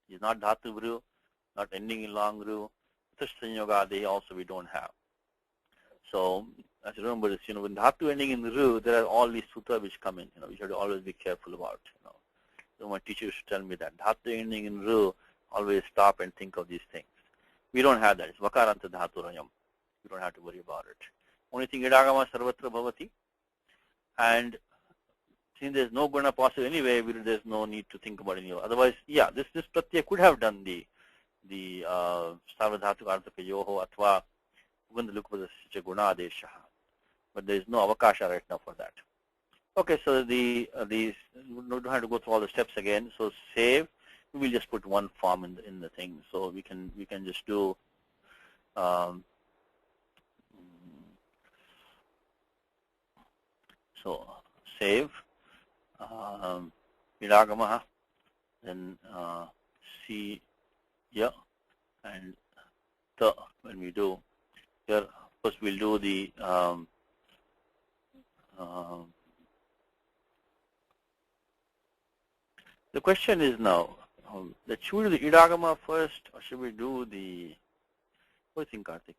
[SPEAKER 2] It's not Dhatu Vru, not ending in long Vru. Tushtanyoga also we don't have. So, as you remember this, when Dhatu ending in Ru, there are all these sutras which come in, which you have to always be careful about, So my teacher used to tell me that Dhatu ending in Ru, always stop and think of these things. We don't have that. It's Vakaranta Dhatu Rayam. You don't have to worry about it. Only thing, Idagama Sarvatra Bhavati. And since there's no Guna possible anyway, there's no need to think about any. Otherwise, yeah, this Pratyaya could have done the Sarvadhatu Arthaka Yoho Atva Gundalukpada Guna Adesha. But there is no avakasha right now for that. Okay, so we don't have to go through all the steps again. So save, we will just put one form in the thing. So we can just do so save Idagamaha, then C, yeah, and the when we do here, of course, we'll do the the question is now, should we do the idagama first, or should we do the, what do you think, Karthik?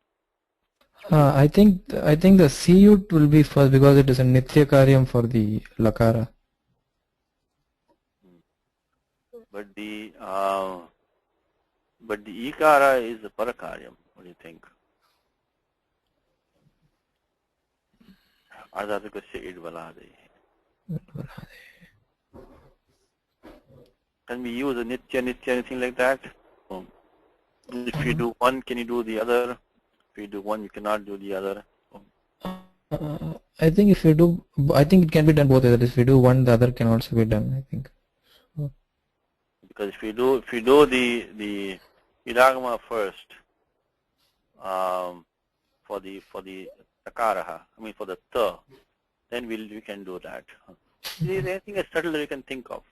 [SPEAKER 3] I think the Siyut will be first because it is a Nitya Karyam for the Lakara.
[SPEAKER 2] But the ikara is the parakaryam. What do you think? Ardhatukasya idvalade. Can we use a nitya, anything like that? If you do one, can you do the other? If you do one, you cannot do the other.
[SPEAKER 3] I think if you do, I think it can be done both ways. If you do one, the other can also be done, I think.
[SPEAKER 2] Because if you do the idagama first, for the takaraha, I mean for the ta, then we can do that. Is there anything as subtle that you can think of?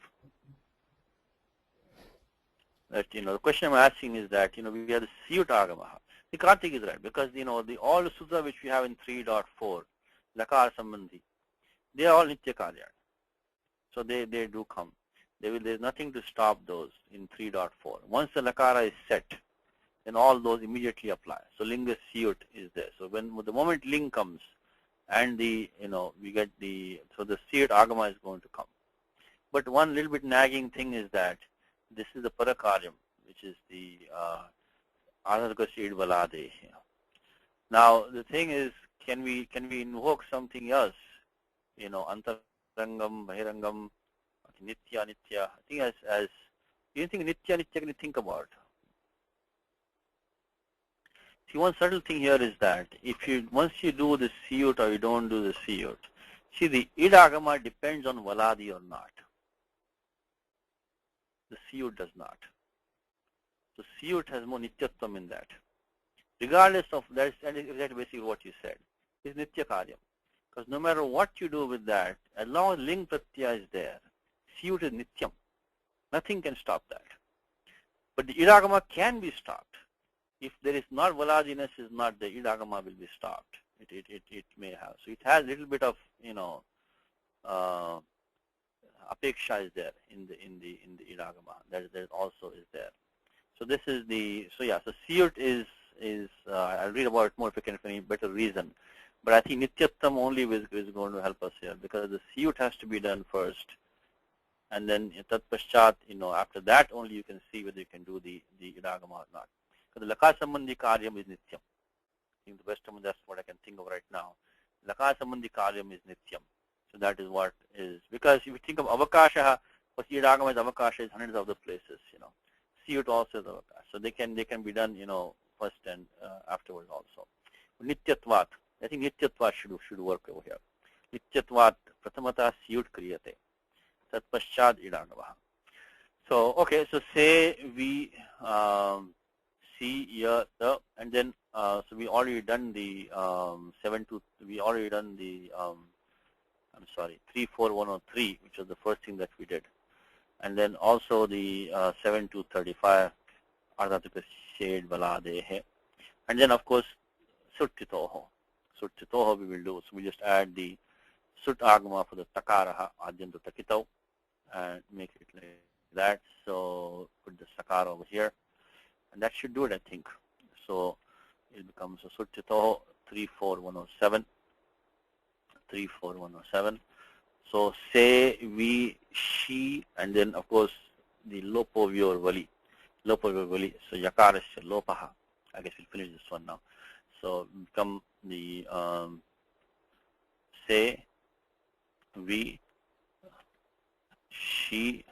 [SPEAKER 2] That the question I'm asking is that we have the Siyut agama. The Karthik is right, because all the sutta which we have in 3.4, lakar sambandhi, they are all nitya karya. So they do come. There's nothing to stop those in 3.4. Once the lakara is set, then all those immediately apply. So linga Siyut is there. So when the moment ling comes, and we get the Siyut agama is going to come. But one little bit nagging thing is that this is the parakaryam, which is the Ardhatukasya idvalade. Now the thing is, can we invoke something else? Antarangam, bahirangam, nitya. I think as do you think nitya can you think about? See, one subtle thing here is that once you do the Siyut or you don't do the Siyut, see the idagama depends on valadi or not. The Siyut does not. So Siyut has more nityatvam in that. Regardless of that, and that's basically what you said, is nitya karyam. Because no matter what you do with that, as long as ling pratyaya is there, Siyut is nityam. Nothing can stop that. But the idagama can be stopped. If there is not valadiness is not, the idagama will be stopped. It may have. So it has a little bit of apeksha is there in the idagama. That also is there. So this is so Siyut is I'll read about it more if I can find any better reason. But I think nityattam only is going to help us here, because the Siyut has to be done first, and then tat paschat, after that only you can see whether you can do the idagama or not. Because the lakar sambandhi karyam is nityam. I think the best of that's what I can think of right now. Lakar sambandhi karyam is nityam. So that is what is, because if you think of avakasha, what idagama is avakasha is hundreds of the places, Siyut also is avakasha. So they can be done, first and afterwards also. Nityatvat, I think nityatvat should work over here. Nityatvat pratamata Siyut kriyate. Tat paschat idagama. So okay, so say we see here the, and then so we already done the 34103, which was the first thing that we did, and then also the 7235 Ardhatukasya idvalade, and then of course suttitoho we will do. So we just add the sut agama for the takaraha adyantu takitau and make it like that. So put the sakara over here, and that should do it, I think. So it becomes a suttitoho 34107. So say we, she, and then of course the lopo vyor vali. So yakarasya lopaha. I guess we'll finish this one now. So become the say we, she,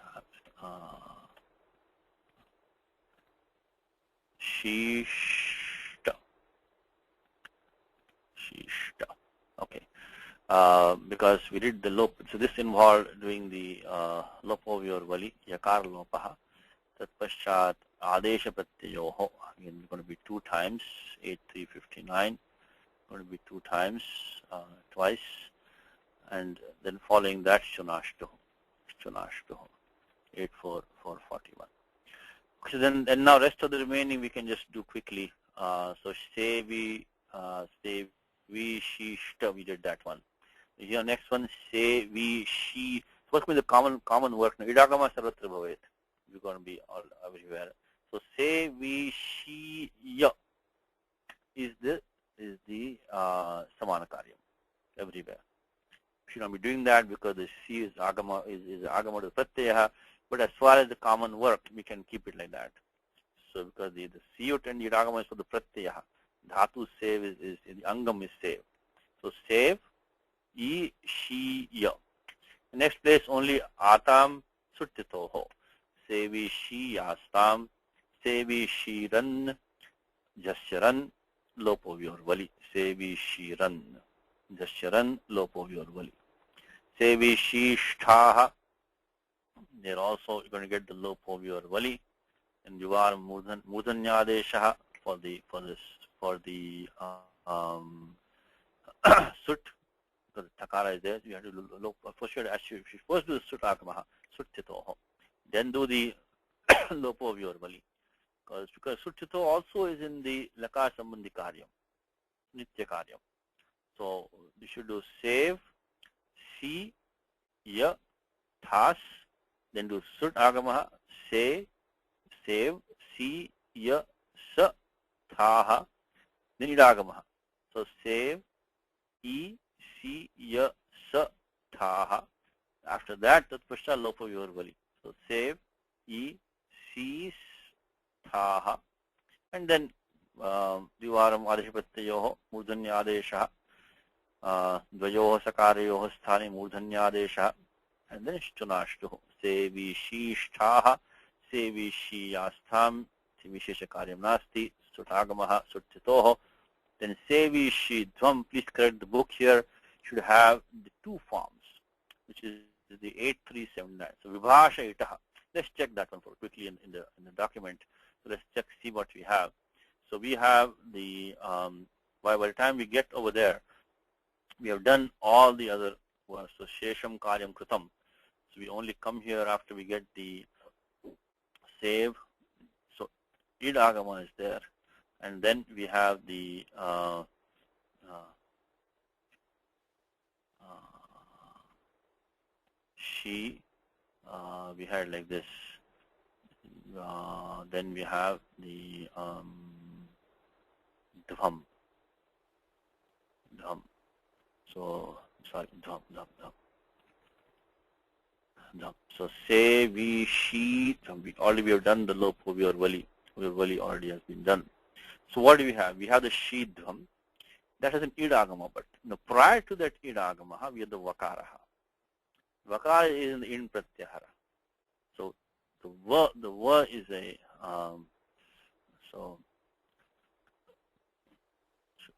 [SPEAKER 2] shishta. Okay. Because we did the lop, so this involved doing the lopo vyor vali, yakar lopaha, tat paschat adesha pratyayoho, again going to be 2 times, 8359, going to be 2 times, twice, and then following that shunashto, 84441. So then, and now rest of the remaining we can just do quickly. So say we she shta, we did that one. Here next one, say we she. What's with the common work? Now idagama sarvatra bhavet. We're going to be all everywhere. So say we she ya is the samana karyam everywhere. Should not be doing that because the C is agama is agama to pratyaya. But as far as the common work, we can keep it like that. So because the siyut and the agama is for the pratyaya, dhatu save is the angam is save. So save e she ya. The next place only atam suttitoho. Sevi she yastam. Sevi shiran jasyaran lopo vyorvali. Sevi shiran jasyaran lopo vyorvali. Sevi shishtaha. They're also going to get the lopo vyorvali. And yuvar mudhanyadesha for the sut. Because takara is there, you have to look first. You first do the sut agamaha, suttitoho, then do the lopo of your vali. Because suttito also is in the lakar sambandhi karyam, nitya karyam. So you should do save, si, ya, thas, then do sut agamaha, say, save, si, ya, sa, thaha, then idagamaha. So save, e, si, ya, sa, thaha. After that, tat pashta lopo vyorvali. So save, e, si, thaha. And then divaram adeshapatyayoho murdhanya adesha dvayoho sakarayoho sthane murdhanya adesha. And then shtunashtuho. Sevi shishtaha, sevi shiyastham, vishesha karyam nasti, sutagamaha, suttitoho. Then sevi shidvam, please correct the book here, should have the two forms, which is the 8379. So vibhasha itaha. Let's check that one for quickly in the document. So let's check, see what we have. So we have the by the time we get over there, we have done all the other words. So shesham karyam kritam. So we only come here after we get the save. So id agama is there. And then we have the she, we had like this. Then we have the dhvam. So sorry, dhvam. So say we she. We already have done the lopo vyorvali. Vyorvali already has been done. So what do we have? We have the she dhvam. That has an id agama, but prior to that id agama, we have the vakaraha. Vakara is in the in pratyahara. So the va is a so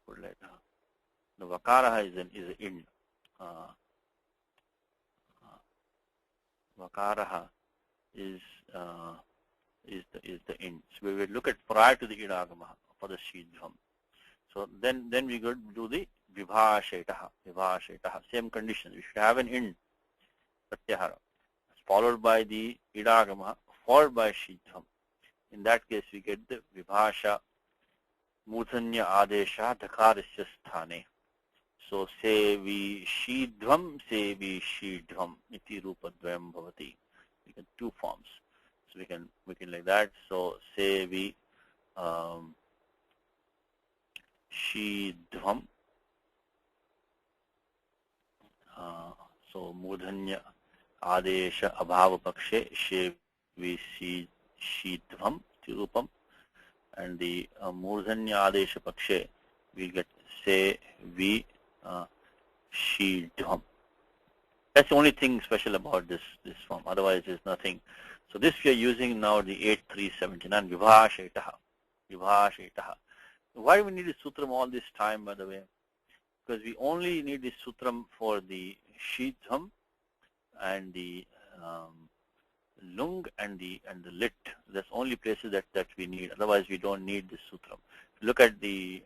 [SPEAKER 2] put like the vakaraha is an in. Vakaraha is the in. So we will look at prior to the id agama for the shidhvam. So then we go do the vibhashetaha. Same conditions. We should have an in pratyahara followed by the idagama followed by shidhvam. In that case we get the vibhasha mudhanya adesha dhakarasya sthane. So sevi shidhvam iti rupa dvayam bhavati. We get two forms. So we can like that. So sevi shidhvam. So mudhanya adesha abhava pakshe shevi shidhvam iti rupam. And the mudhanya adesha pakshe we get sevi shidhvam. That's the only thing special about this form. Otherwise, there's nothing. So this we are using now the 8379 vibhashetaha. Why do we need the sutram all this time, by the way? Because we only need the sutram for the shidhvam and the lung and the lit. That's only places that we need. Otherwise, we don't need the sutram. Look at the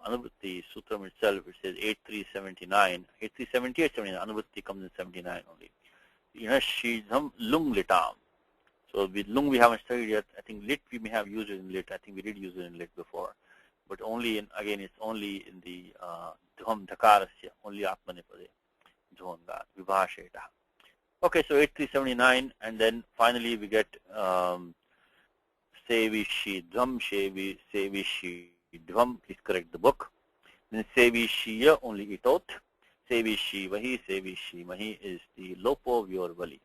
[SPEAKER 2] Anuvritti Sutram itself, it says 8379, 8378, 79, Anuvritti comes in 79 only. Shidham lung litam. So with lung we haven't studied yet. I think lit we may have used it in lit. I think we did use it in lit before, but only in, again, it's only in the dhvam dhakarasya, only atmanipade, dhvanga vibhasheta. Okay, so 8379, and then finally we get sevishi dhvam, sevishi dhvam. Please correct the book. Then sevishiya, only itot. Sevishi vahi, sevishi mahi is the lopo vyorvali.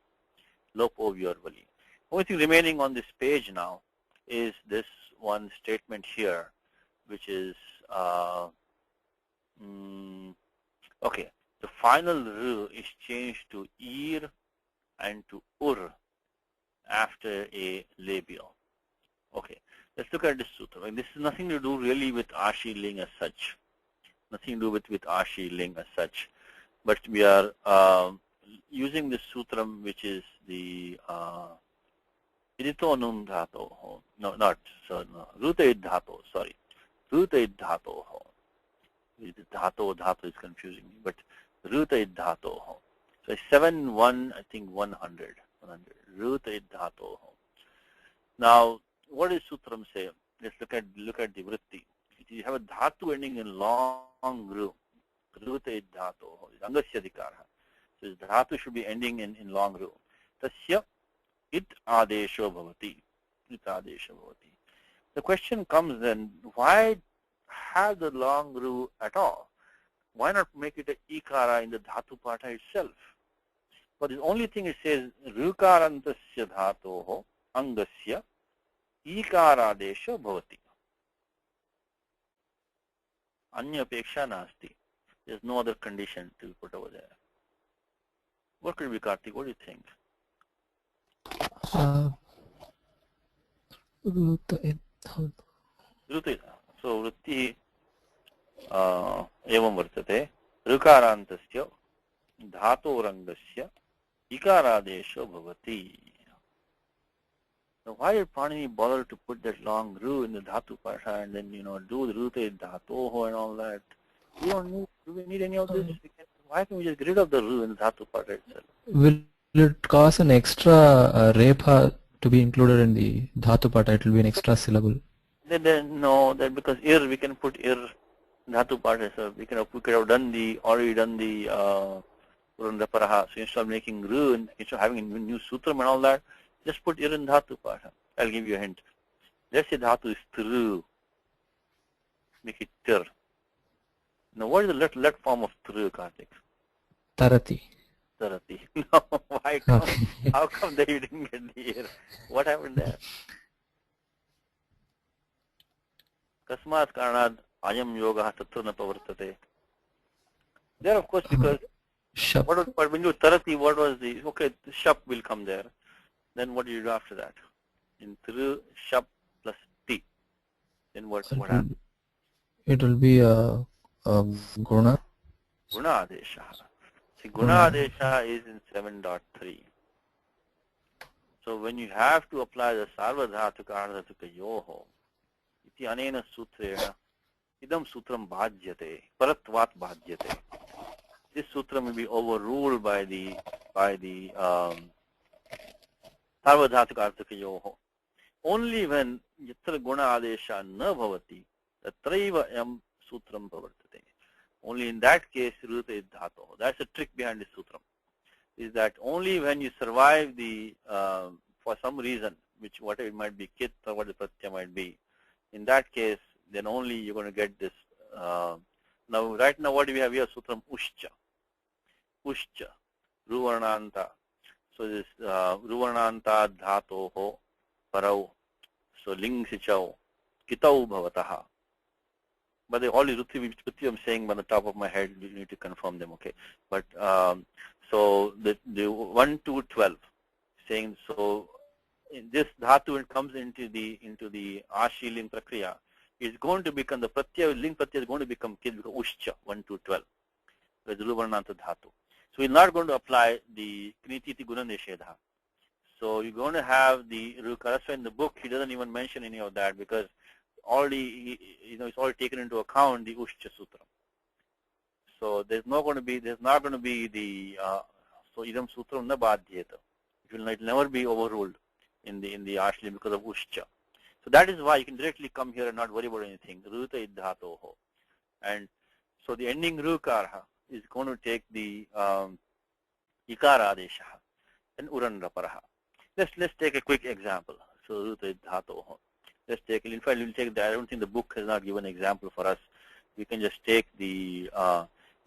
[SPEAKER 2] Lopo vyorvali. Only thing remaining on this page now is this one statement here, which is okay. The final r is changed to ir and to ur after a labial. Okay, let's look at this sutra. And this is nothing to do really with Ashi Ling as such. Nothing to do with Ashi Ling as such. But we are using this sutram, which is the idito num dhato. No, not so. No, ruta idhato. Sorry, ruta idhato. Dhato is confusing me, but ruta idhato. So 7-1, I think 100. Ruta idhato. Now, what does sutram say? Let's look at the vritti. You have a dhatu ending in long ru. Ruta idhato. Angasya dikara. So this dhatu should be ending in long ru. Tasya it adesho bhavati. It adesho bhavati. The question comes then, why have the long ru at all? Why not make it a ikara in the dhatu pata itself? But the only thing it says, rukarantasya dhatoho angasya ikaradesho bhavati. Anya apeksha nasti. There's no other condition to put over there. What could be, Karthik? What do you think? Ruta. So vritti evam vartate. Rukarantasya dhatorangasya ikaradesho bhavati. So why did Panini bother to put that long ru in the dhatu pasha and then, do the ruta dhatoho and all that? Do we need any of this? Why can't we just get rid of the ru in the dhatu pasha itself?
[SPEAKER 3] Will it cause an extra repha to be included in the dhatu pata? It will be an extra syllable.
[SPEAKER 2] No, that because ir we can put ir dhatu pata. So we could have already done the Purandaparaha. So instead of making ru and instead of having a new sutram and all that, just put ir in dhatu pata. I'll give you a hint. Let's say dhatu is tru. Make it tir. Now what is the let form of tru, Karthik?
[SPEAKER 3] Tarati.
[SPEAKER 2] Tarati. No, why come? How come that you didn't get the ir? What happened there? Kasmat karanad ayam yoga tatra na pavartate. There, of course, because but when you tarati, what was the, okay, the shap will come there. Then what do you do after that? In tru, shap plus ti. Then what happens?
[SPEAKER 3] It will be a guna.
[SPEAKER 2] Guna adesha. See, guna adesha is in 7.3. So when you have to apply the sarvadhatuka ardhatuka yoho, iti anena sutrena, idam sutram bhajyate, paratvat bhajyate. This sutram will be overruled by the sarvadhatuka ardhatuka yoho. Only when yatra guna adesha na bhavati, tatraiva yam sutram bhavartate. Only in that case, ruta is dhato. That's the trick behind this sutram. Is that only when you survive the, for some reason, which whatever it might be, kit or what the pratyaya might be, in that case, then only you're going to get this. Now, right now, what do we have here? Sutram ushcha. Ushcha. Ruvarnanta. So this ruvarnanta dhatoho parau. So ling sichau. Kitau bhavataha. But all the ruti I'm saying by the top of my head, you need to confirm them, okay? But so the 1 to 12 saying, so in this dhatu, when it comes into the ashi ling prakriya, is going to become the pratyaya ling pratyaya is going to become ushcha 1 to 12 with ruvarnanta dhatu. So we're not going to apply the knititi guna nishedha. So you're going to have the rukarasva in the book. He doesn't even mention any of that because already, it's all taken into account the Ushcha Sutra. So there's not going to be the so idam sutram na badhyeta. It will never be overruled. in the ashli because of ushcha. So that is why you can directly come here and not worry about anything. Ruta idhatoho. And so the ending rukarha is going to take the ikara adesha and uranraparaha. Let's take a quick example. So ruta idhatoho. Let's take, in fact, we'll take that. I don't think the book has not given an example for us. We can just take the,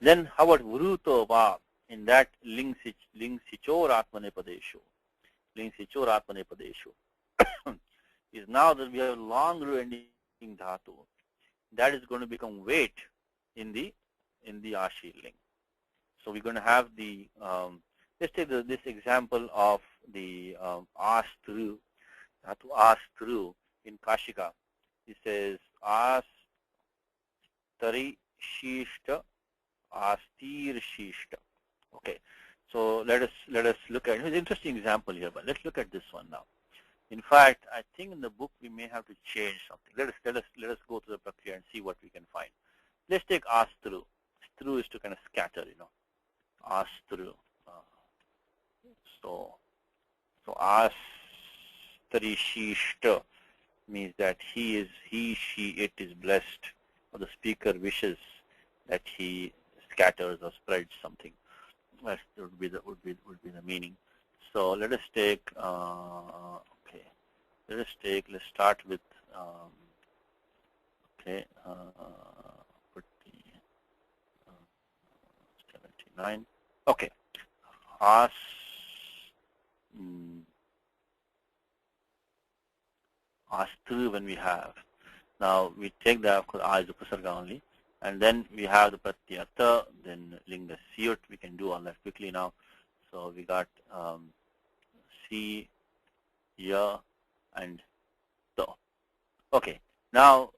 [SPEAKER 2] then how about vruto va in that ling sichor atmanepadeshu. Ling sichor atmanepadeshu. Is now that we have long ru ending dhatu. That is going to become weight in the ashi ling. So we're going to have the, let's take this example of the astru, dhatu astru in Kashika. It says astari shishta, astir shishta. Okay, so let us look at, it's an interesting example here, but let's look at this one now. In fact, I think in the book we may have to change something. Let us go to the prakriya and see what we can find. Let's take astru. Stru is to kind of scatter, Astru. So astari shishta means that he, she, it is blessed, or the speaker wishes that he scatters or spreads something. That would be the meaning. So let us take let's start with put the 79. Okay, astru when we have. Now we take the, of course, a is the prasarga only, and then we have the pratyata, then linga siyut. We can do all that quickly now. So we got si, ya, and to. Okay, now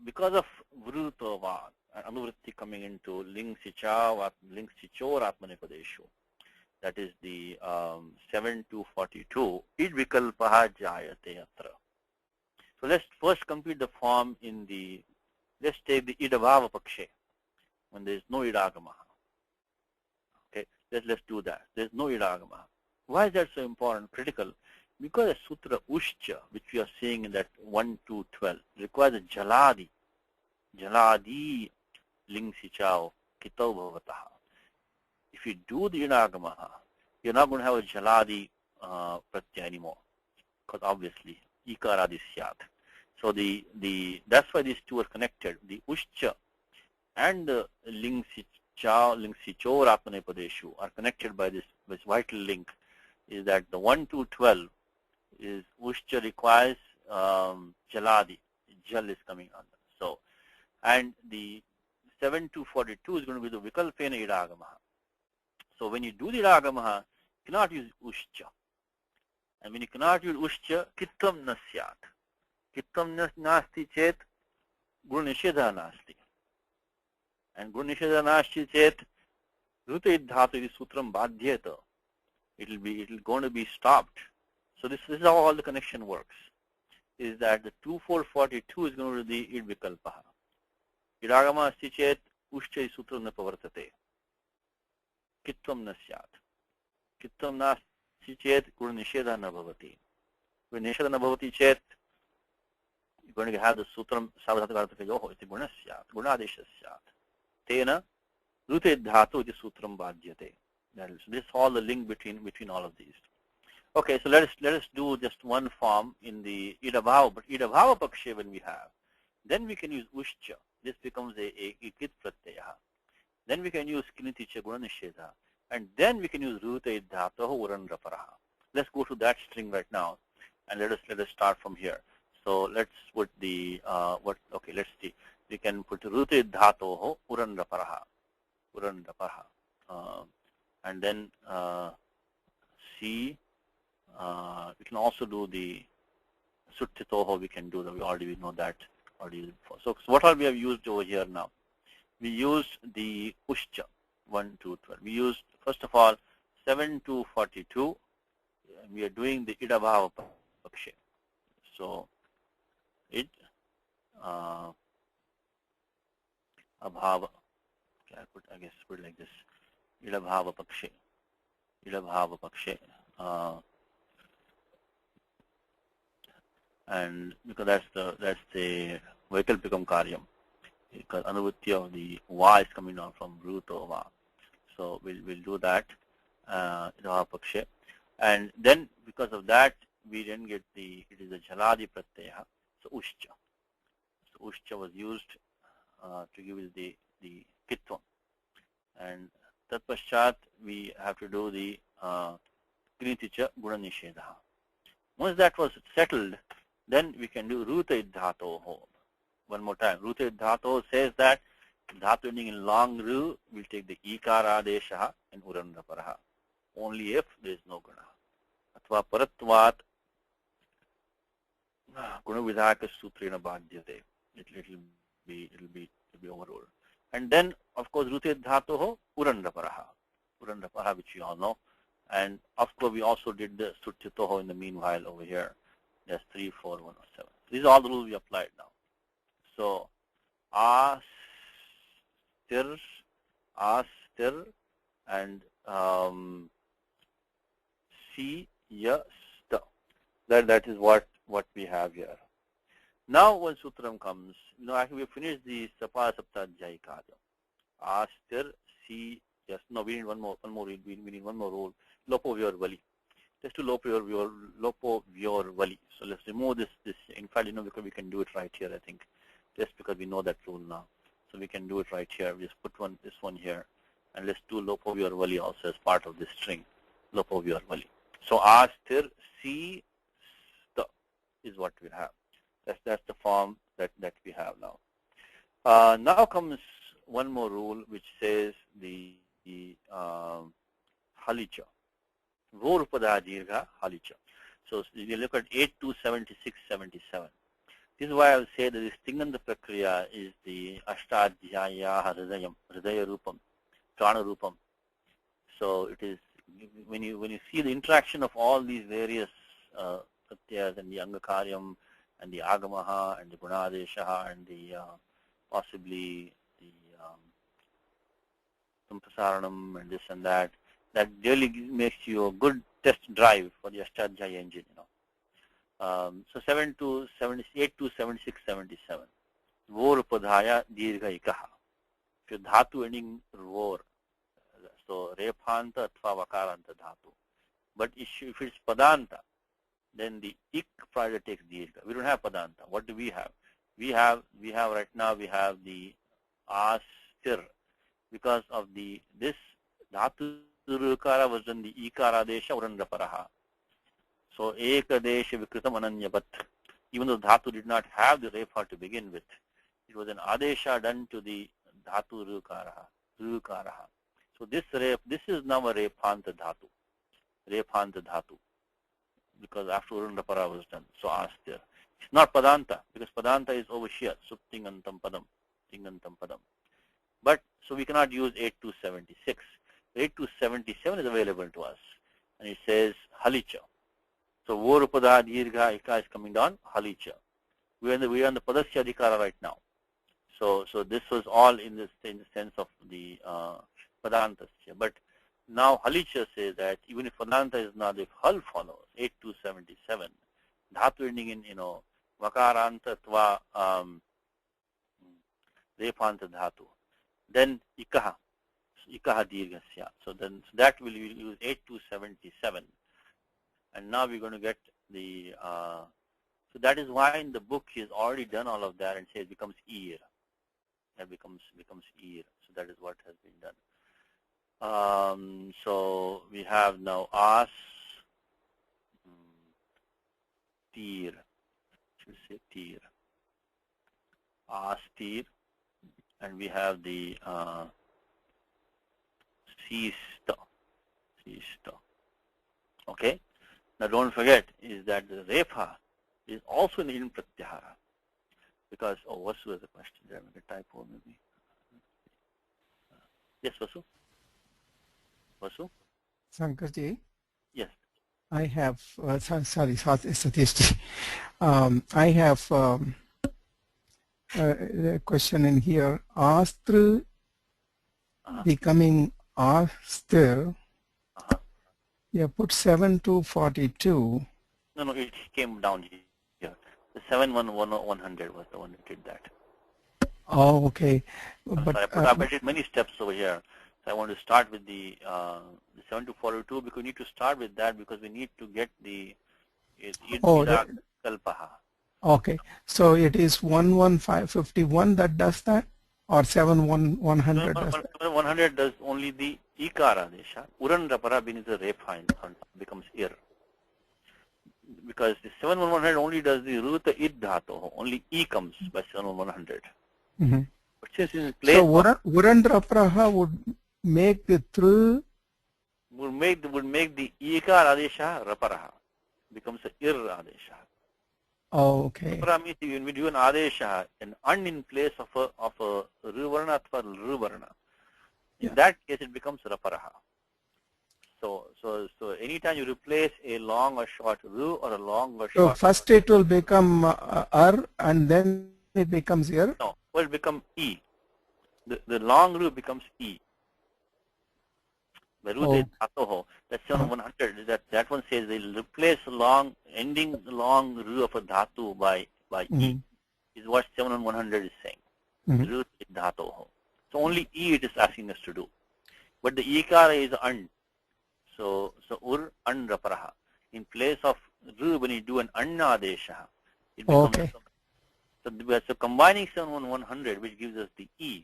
[SPEAKER 2] because of vrutova, anuvritti coming into ling sichor atmanepadeshu, that is the 7-42, id vikalpaha jayate atra. So let's first complete the form in the, let's take the idabhava pakshe, when there is no idagama. Okay, let's do that. There's no idagama. Why is that so important, critical? Because the sutra ushcha, which we are seeing in that 1-12, requires a jaladi ling sichao kitau bhavataha. If you do the idagama, you're not going to have a jaladi pratyaya anymore, because obviously ikaradi syat. So that's why these two are connected. The ushcha and the ling sichor atmanepadeshu are connected by this vital link. Is that the 1-12 is ushcha requires jaladi, jal is coming under. So, and the 7-42 is going to be the vikalpena idagamaha. So when you do the idagamaha, you cannot use ushcha. And when you cannot use ushcha, kittam nasyat. Kittam nasti chet gurnishedha nasti. And gurnishedha nasti chet ruta idhatu is sutram badhyeta. It'll going to be stopped. So this is how all the connection works. Is that the 2-4-42 is going to be the id vikalpaha. Idagama asti chet ushcha sutram na pavartate. Kittam nasyat. Kittam nasti chet gurnishedha na bhavati. Gurnishedha na bhavati chet, you're going to have the sutram savadhatakartaka yoho iti gunasyat, gunadeshasyat. Tena ruta idhatu iti sutram badhyate. This is all the link between all of these. Okay, so let us do just one form in the idabhava, but idabhava pakshe when we have, then we can use ushcha. This becomes a kit pratyaya. Then we can use kiniticha gunanishedha, and then we can use ruta idhataho uranraparaha. Let's go to that string right now, and let us start from here. So let's put the let's see. We can put ruta idhataho uranraparaha, and then C. We can also do the suttitoho. We can do that. We know that already before. So what all we have used over here now? We used the ushcha 1-12. We used first of all 7-42. We are doing the idabhava pakshe. So id abhava. Okay, I guess put it like this. Idabhava pakshe. and because that's the Vaikalpikam Karyam, because Anuvritti of the Va is coming down from Ruto Va. So we'll do that, Pakshe. And then because of that, we then get it is a Jaladi Pratyaya, so Ushcha. So Ushcha was used to give us the Kitvam. And Tat Paschat, we have to do the Kriticha Guna Nishedha. Once that was settled, then we can do Ruta Dhatoho. One more time. Ruta Dhatoho says that Dhatu ending in long Ru will take the Ikara Desha and Urandraparaha. Only if there is no Guna. Atva Paratvat Guna Vidhaka Sutrina Bhadyate. It will be overruled. And then, of course, Ruta Dhatoho Urandraparaha. Urandraparaha, which you all know. And of course, we also did the Sutyatoho in the meanwhile over here. That's 3, 4, 1, or 7. These are all the rules we applied now. So, astir, and si, ya, sta. That is what we have here. Now, when Sutram comes, actually we finished the Sapa Saptadhyay Karyam. Astir, si, yes. No, we need one more. We need one more rule. Lopo Vyor Vali. Just to Lopo Vyor Vali. So let's remove this. In fact, because we can do it right here, I think. Just because we know that rule now. So we can do it right here. We just put this one here. And let's do Lopo Vyor Vali also as part of this string. Lopo Vyor Vali. So Astir Si Sta is what we have. That's the form that we have now. Now comes one more rule which says the Halicha. Vorupada Dirgha Halicha. So you look at 827677. This is why I will say that this Tinganda Prakriya is the Ashtadhyaya Hridaya Rupam, Prana Rupam. So it is when you see the interaction of all these various pratyas and the Angakaryam and the Agamaha and the Gunadeshaha and the possibly the Sampasaranam and this and that really makes you a good test drive for the Ashtadhyaya engine, So 8 to 76, 77. Vor Upadhaya Dirgha Ikaha. If you dhatu ending vor, so Rephanta Atva Vakaranta dhatu. But if it's Padanta, then the ik prior takes dirgha. We don't have Padanta. What do we have? We have right now we have the astir, because of this dhatu rukara was done the ikara desha urandraparaha. So eka desha vikritam ananyabat. Even though dhatu did not have the repha to begin with, it was an adesha done to the dhatu rukaraha. So this is now a rephanta dhatu. Because after Urandapara was done. So astir. It's not Padanta, because Padanta is over here. Suptingantam padam. But so we cannot use 8276. 8277 is available to us. And it says Halicha. So Vorupada Dirgha Ika is coming down, Halicha. We are on the Padasya Adhikara right now. So this was all in the sense of the Padantas here. But now Halicha says that even if Padanta is not, if Hal follows, 8277, Dhatu ending in, Vakaranta Tva Rephanta Dhatu, then Ikaha Dirghasya. So that will use 8277. And now we're going to get the, so that is why in the book he has already done all of that and says it becomes ear. That becomes ear. So that is what has been done. So we have now as tir, should say tir, as tir, and we have the sista. Okay. Now don't forget is that the repha is also an in pratyahara, because Vasu has a question. Did I make a typo maybe? Yes, Vasu. Vasu?
[SPEAKER 4] Sankarji,
[SPEAKER 2] Yes.
[SPEAKER 4] I have, sorry, Satish. I have a question in here. Astra becoming Astra, you put 7 to 42.
[SPEAKER 2] No, it came down here. The 71100 was the one that did that.
[SPEAKER 4] Oh, okay.
[SPEAKER 2] I'm
[SPEAKER 4] But
[SPEAKER 2] sorry, I did many steps over here. So I want to start with the 7242 because we need to start with that because we need to get the
[SPEAKER 4] Oh,
[SPEAKER 2] ida kalpaha.
[SPEAKER 4] okay. So it is 11551 that does that, or 71100 does that?
[SPEAKER 2] 100 does only the ikara adesha. Uran rapara being the refa becomes ir. Because the 71100 only does the ruta id dhatu. Only e comes by 71100.
[SPEAKER 4] Mm-hmm.
[SPEAKER 2] But since in place
[SPEAKER 4] So Urandrapraha would make the through.
[SPEAKER 2] would make the ikara adesha raparaha becomes a ir adesha.
[SPEAKER 4] Oh, okay.
[SPEAKER 2] Rapara means when we do an adesha, an un in place of a ruvarna or ruvarna. In that case, it becomes raparaha. So anytime you replace a long or short ru or a long or
[SPEAKER 4] So
[SPEAKER 2] short.
[SPEAKER 4] first it will become and then it becomes ir.
[SPEAKER 2] No, well, it becomes e. The long ru becomes e. The ru that's 100. That one says they'll replace long ending long ru of a dhatu by e. Is what 71100 is saying. Ru dhatu. So only e it is asking us to do. But the ikara is un. So ur an raparaha. In place of ru, when you do an anna adesha, it becomes
[SPEAKER 4] Okay.
[SPEAKER 2] so combining 71100, which gives us the e,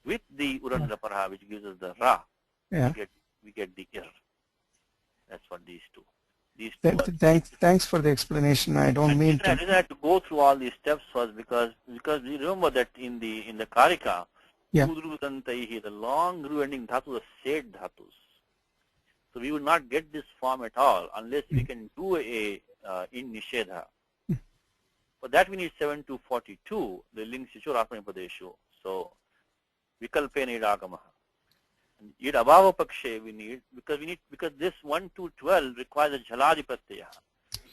[SPEAKER 2] with the uran raparaha, which gives us the ra,
[SPEAKER 4] Yeah.
[SPEAKER 2] we get the ir. That's what these two.
[SPEAKER 4] Thanks for the explanation. I don't mean
[SPEAKER 2] I
[SPEAKER 4] to.
[SPEAKER 2] didn't have to go through all these steps first because we remember that in the karika,
[SPEAKER 4] Yeah.
[SPEAKER 2] the long ru ending dhatu, the said dhatus. So we would not get this form at all unless we can do a in nishedha. For that we need 7242, the link sichurapani padeshu. So vikalpena idagamaha. Id abhava pakshe we need because this 1 to 12 requires a jhaladi pratyaya.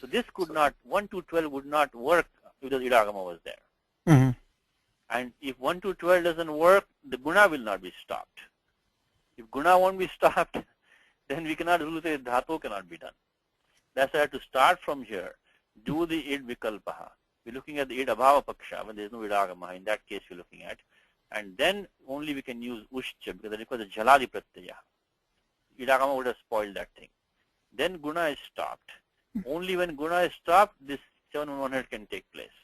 [SPEAKER 2] So this could not 1 to 12 would not work if the idagama was there.
[SPEAKER 4] Mm-hmm.
[SPEAKER 2] And if 1 to 12 doesn't work, the guna will not be stopped. If guna won't be stopped, then we cannot do the dhatu cannot be done. That's why I have to start from here. Do the id vikalpaha. We're looking at the id abhava paksha when there is no idagama. In that case, we're looking at. And then only we can use ushcha because it requires a jaladi pratyaya. Idagama would have spoiled that thing. Then guna is stopped. Only when guna is stopped, this 71100 can take place.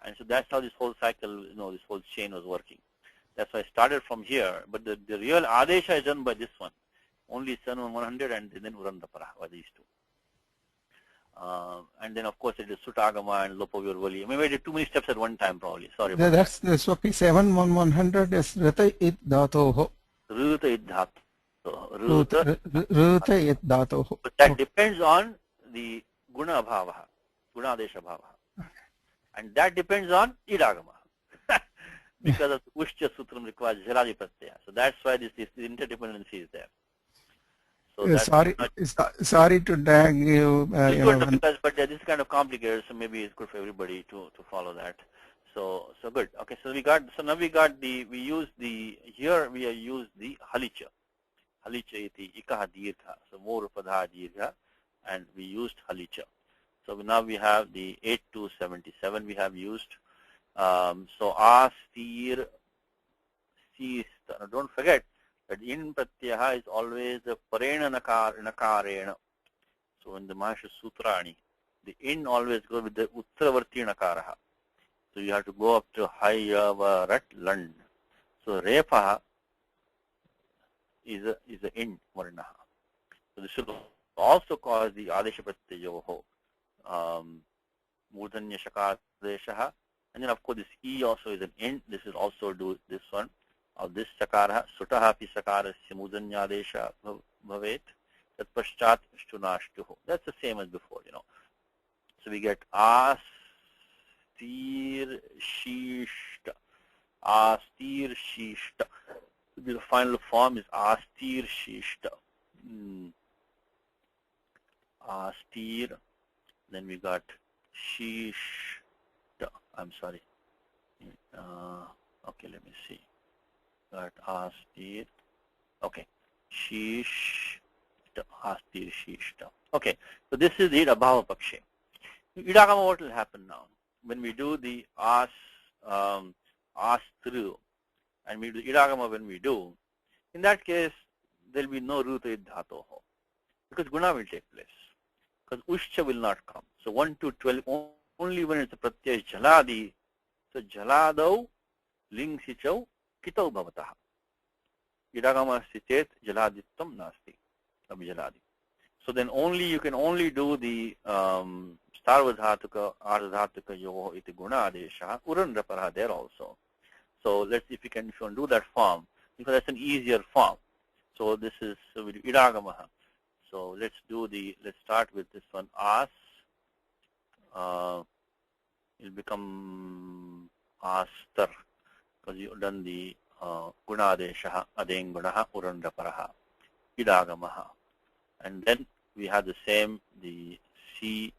[SPEAKER 2] And so that's how this whole cycle, this whole chain was working. That's why I started from here. But the real adesha is done by this one. Only 71100 and then uran rapara by these two. And then of course it is sutagama and lopavirvali. Maybe I did too many steps at one time probably. Sorry about that.
[SPEAKER 4] That's okay. 71100 is rita it dhatoho.
[SPEAKER 2] Ruta id dhatu.
[SPEAKER 4] Ruta it dhatoho.
[SPEAKER 2] But that depends on the guna bhavaha, guna adesha bhavaha. And that depends on idagama. Because of ushcha sutram requires jaladi pratyaya. So that's why this interdependency is there. So
[SPEAKER 4] sorry to drag you.
[SPEAKER 2] But this is kind of complicated, so maybe it's good for everybody to follow that. So good. Okay, so now we use the halicha. Halicha iti ikaha dirgha. So more padha dirgha, and we used halicha. So now we have the 8277 we have used. So astir sista. Now don't forget that in pratyaha is always the parena nakarena. So in the Mahasha Sutrani, the in always goes with the uttaravarti nakaraha. So you have to go up to hayavarat land. So repa is a in varnaha. So this will also cause the adesha pratyayoho. Murdhanya shakadeshaha. And then of course this e also is an in. This will also do this one. Of this sakara, sutaha pi sakara simudanyadesha bhavet, tat paschat shtunashtuho. That's the same as before, So we get astir shishta. Astir shishta. The final form is astir shishta. Astir. Then we got shishta. I'm sorry. Okay, let me see. Got astir. Okay. Shishta. Astir shishta. Okay. So this is the abhava pakshe. Idagama, what will happen now? When we do the through, and we do idagama when we do, in that case, there will be no ruta dhatoho, because guna will take place, because ushcha will not come. So 1 to 12, only when it's a pratyay jaladi, so jaladau, ling sichau, kitau bhavataha. Idagama sichet jaladittam nasti, abhijaladi. So then only you can only do the sarvadhatuka, ardhatuka yoho iti guna adesha, urandraparaha there also. So let's see if you want to do that form, because that's an easier form. So this is with idagamaha. So let's start with this one, as. It'll become astar, because you've done the guna adesha, adeng gunaha, urandraparaha, idagamaha. And then we have the same, the C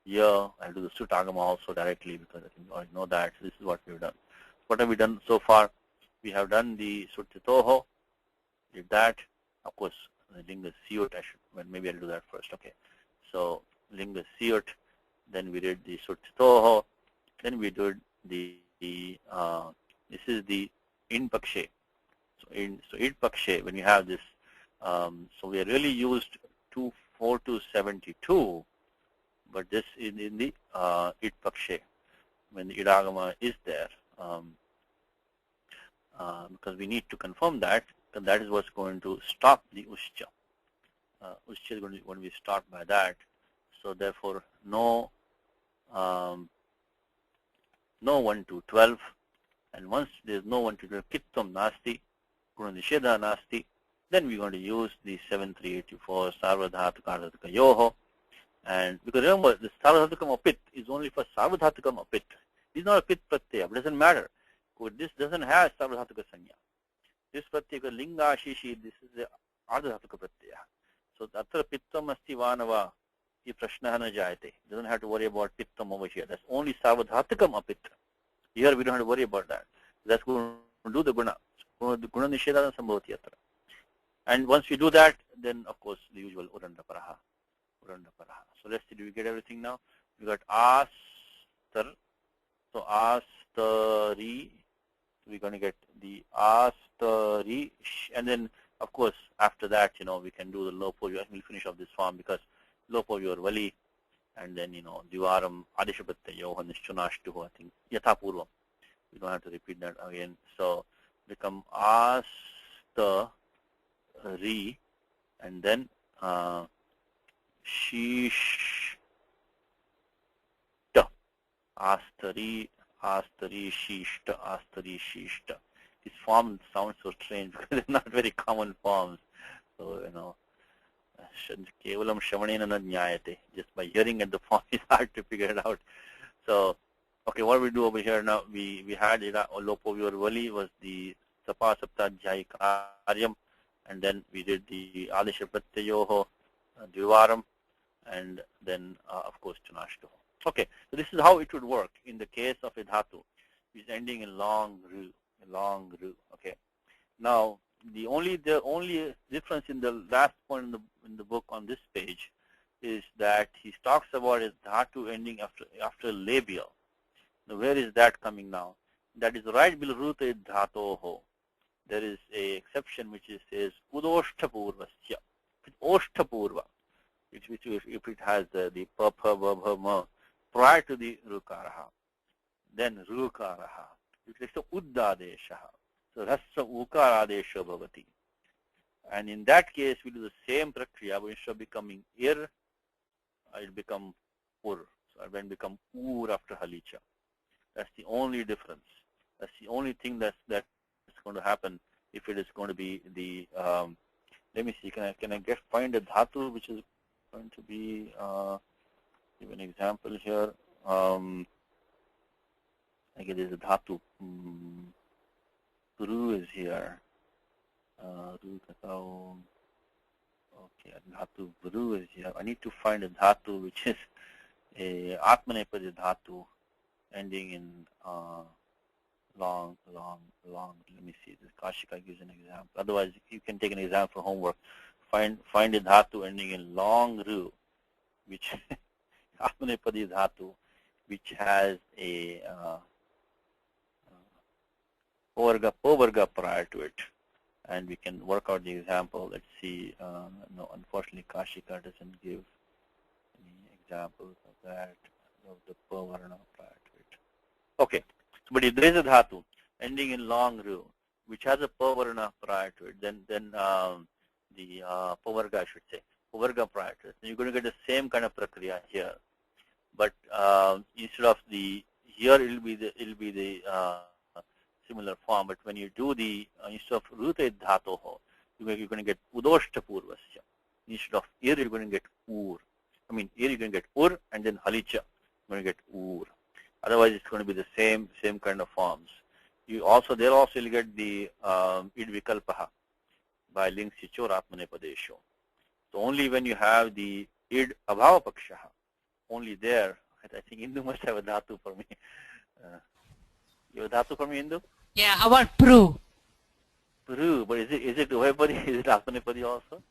[SPEAKER 2] here. I'll do the sutagama also directly, because I think I know that. So this is what we've done. What have we done so far? We have done the sutitoho, did that. Of course, linga siut, maybe I'll do that first. Okay. So linga siut, then we did the sutitoho, then we did the this is the in pakshe. So in pakshe, when you have this, so we really used 4 to 72, but this is in the it pakshe, when the idagama is there, because we need to confirm that, because that is what's going to stop the ushcha. Ushcha is going to be stopped by that. So therefore, no 1 to 12, and once there's no 1 to 12, kittam nasti, guna nishedha nasti, then we're going to use the 7384 sarvadhatuka ardhatuka yoho. And because remember, the sarvadhatukam apit is only for sarvadhatukam apit. It's not a pit pratyaya, but it doesn't matter. This doesn't have sarvadhatuka sanya. This pratyaya linga shishi, this is the ardhatuka pratyaya. So atra pittam asti vanava, hi prashnaha na jayate. Doesn't have to worry about pittam over here. That's only sarvadhatukam apit. Here we don't have to worry about that. That's going to do the guna. Guna nishedana sambhavati atra. And once we do that, then of course the usual urandaparaha. So let's see, do we get everything now? We got astar. So astari, we're going to get the astari, and then of course after that, we can do the lopo. We'll finish off this form, because lopo your vali, and then diwaram adishapattayo nishchunashtuho, I think yathapurvam. We don't have to repeat that again. So become astari, and then shishta. Astari, shishta. These forms sound so strange because they're not very common forms. So, kevalam shravanena na jnayate. Just by hearing at the form, it's hard to figure it out. So, okay, what we do over here now, we had lopo vali was the sapa saptadhyayi karyam, and then we did the adisha pratyayoho dvivaram, and then of course chunashtuho. Okay, so this is how it would work in the case of a dhatu, which is ending in long ru. Okay. Now the only difference in the last point in the book on this page is that he talks about a dhatu ending after labial. Now where is that coming now? That is right below ruta dhatoho. There is a exception which says udoshtapurvasya. Oshtapurva, which if it has the pa pa ba bha ma prior to the rukaraha, then rukaraha, it is the uddadeshaha. So rasa ukaradesha bhavati. And in that case, we do the same prakriya, but instead of becoming ir, it will become ur. So it will become ur after halicha. That's the only difference. That's the only thing that's going to happen if it is going to be the. Let me see. Can I find a dhatu which is going to be? Give an example here. I guess there's a dhatu. Ru is here. Ru katao. Okay, dhatu Ru is here. I need to find a dhatu which is a atmanepada dhatu ending in long. Let me see. This Kashika gives an example. Otherwise, you can take an example for homework. Find a dhatu ending in long Ru, which Atmanepadi dhatu, which has a pavarga prior to it. And we can work out the example. Let's see. No, unfortunately, Kashika doesn't give any examples of that, of the pavarna prior to it. Okay, but if there is a dhatu ending in long ru, which has a pavarna prior to it, then the pavarga, I should say, pavarga prior to it, then you're going to get the same kind of prakriya here. But instead of the here, it'll be the similar form. But when you do the instead of rute dhatoho, you're going to get udoshta purvasya. Instead of ir, you're going to get ur. I mean, here you're going to get ur, and then halicha, you're going to get ur. Otherwise, it's going to be the same kind of forms. You also you'll get the id vikalpaha by ling sichor atmanepadesho. So only when you have the id abhava pakshaha, only there. I think Indu must have a dhatu for me. You have a dhatu for me, Indu?
[SPEAKER 5] Yeah, how about pru?
[SPEAKER 2] Pru, but is it Uvayapadi? Is it Atmanepadi also?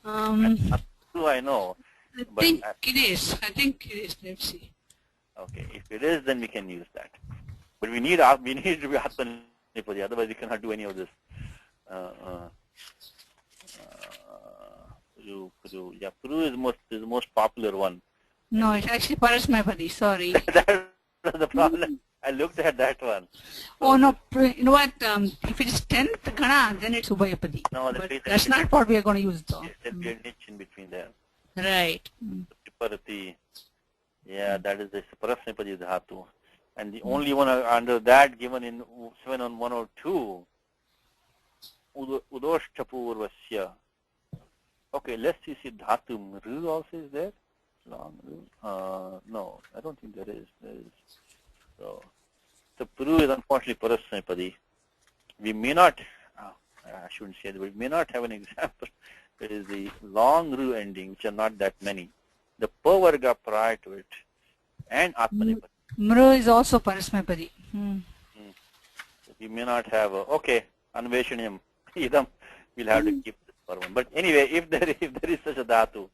[SPEAKER 2] Pru I know.
[SPEAKER 5] I
[SPEAKER 2] but
[SPEAKER 5] think it is. Let's see.
[SPEAKER 2] Okay, if it is, then we can use that. But we need to be Atmanepadi, otherwise we cannot do any of this. Pru. Yeah, Pru is the most popular one.
[SPEAKER 5] No, it's actually Parasmapadi, sorry.
[SPEAKER 2] That was the problem. I looked at that one.
[SPEAKER 5] Oh no, you know what, if it is 10th Gana, then it's Ubhayapadi.
[SPEAKER 2] No,
[SPEAKER 5] but that's not what we are going to use though.
[SPEAKER 2] There'll be a niche in between there.
[SPEAKER 5] Right.
[SPEAKER 2] Parati. Yeah, that is the Parasmapadi dhatu. And the only one under that given in 7 on 102, Udoshthapurvasya. Okay, let's see dhatu mru also is there. Long ru. No, I don't think there is. So the pru is unfortunately Parasmapadi. We may not, I shouldn't say that, but we may not have an example. There is the long ru ending, which are not that many. The pavarga prior to it, and atmanepadi.
[SPEAKER 5] Mru is also Parasmapadi.
[SPEAKER 2] So we may not have okay, anveshanyam, idam, we'll have to keep this for one. But anyway, if there is such a dhatu,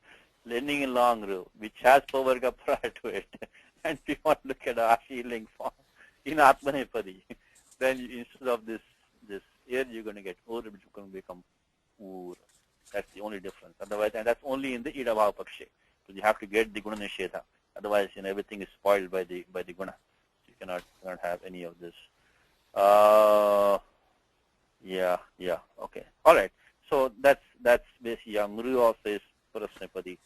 [SPEAKER 2] ending in long ru, which has pavarga prior to it, and we want to look at a healing form in atmanepadi, then instead of this here, you're going to get ur, which is going to become ur. That's the only difference. Otherwise, and that's only in the idabhava pakshe. So you have to get the guna nishedha. Otherwise, everything is spoiled by the guna. You cannot have any of this. Yeah. Okay. All right. So that's basically mru also is parasmapadi,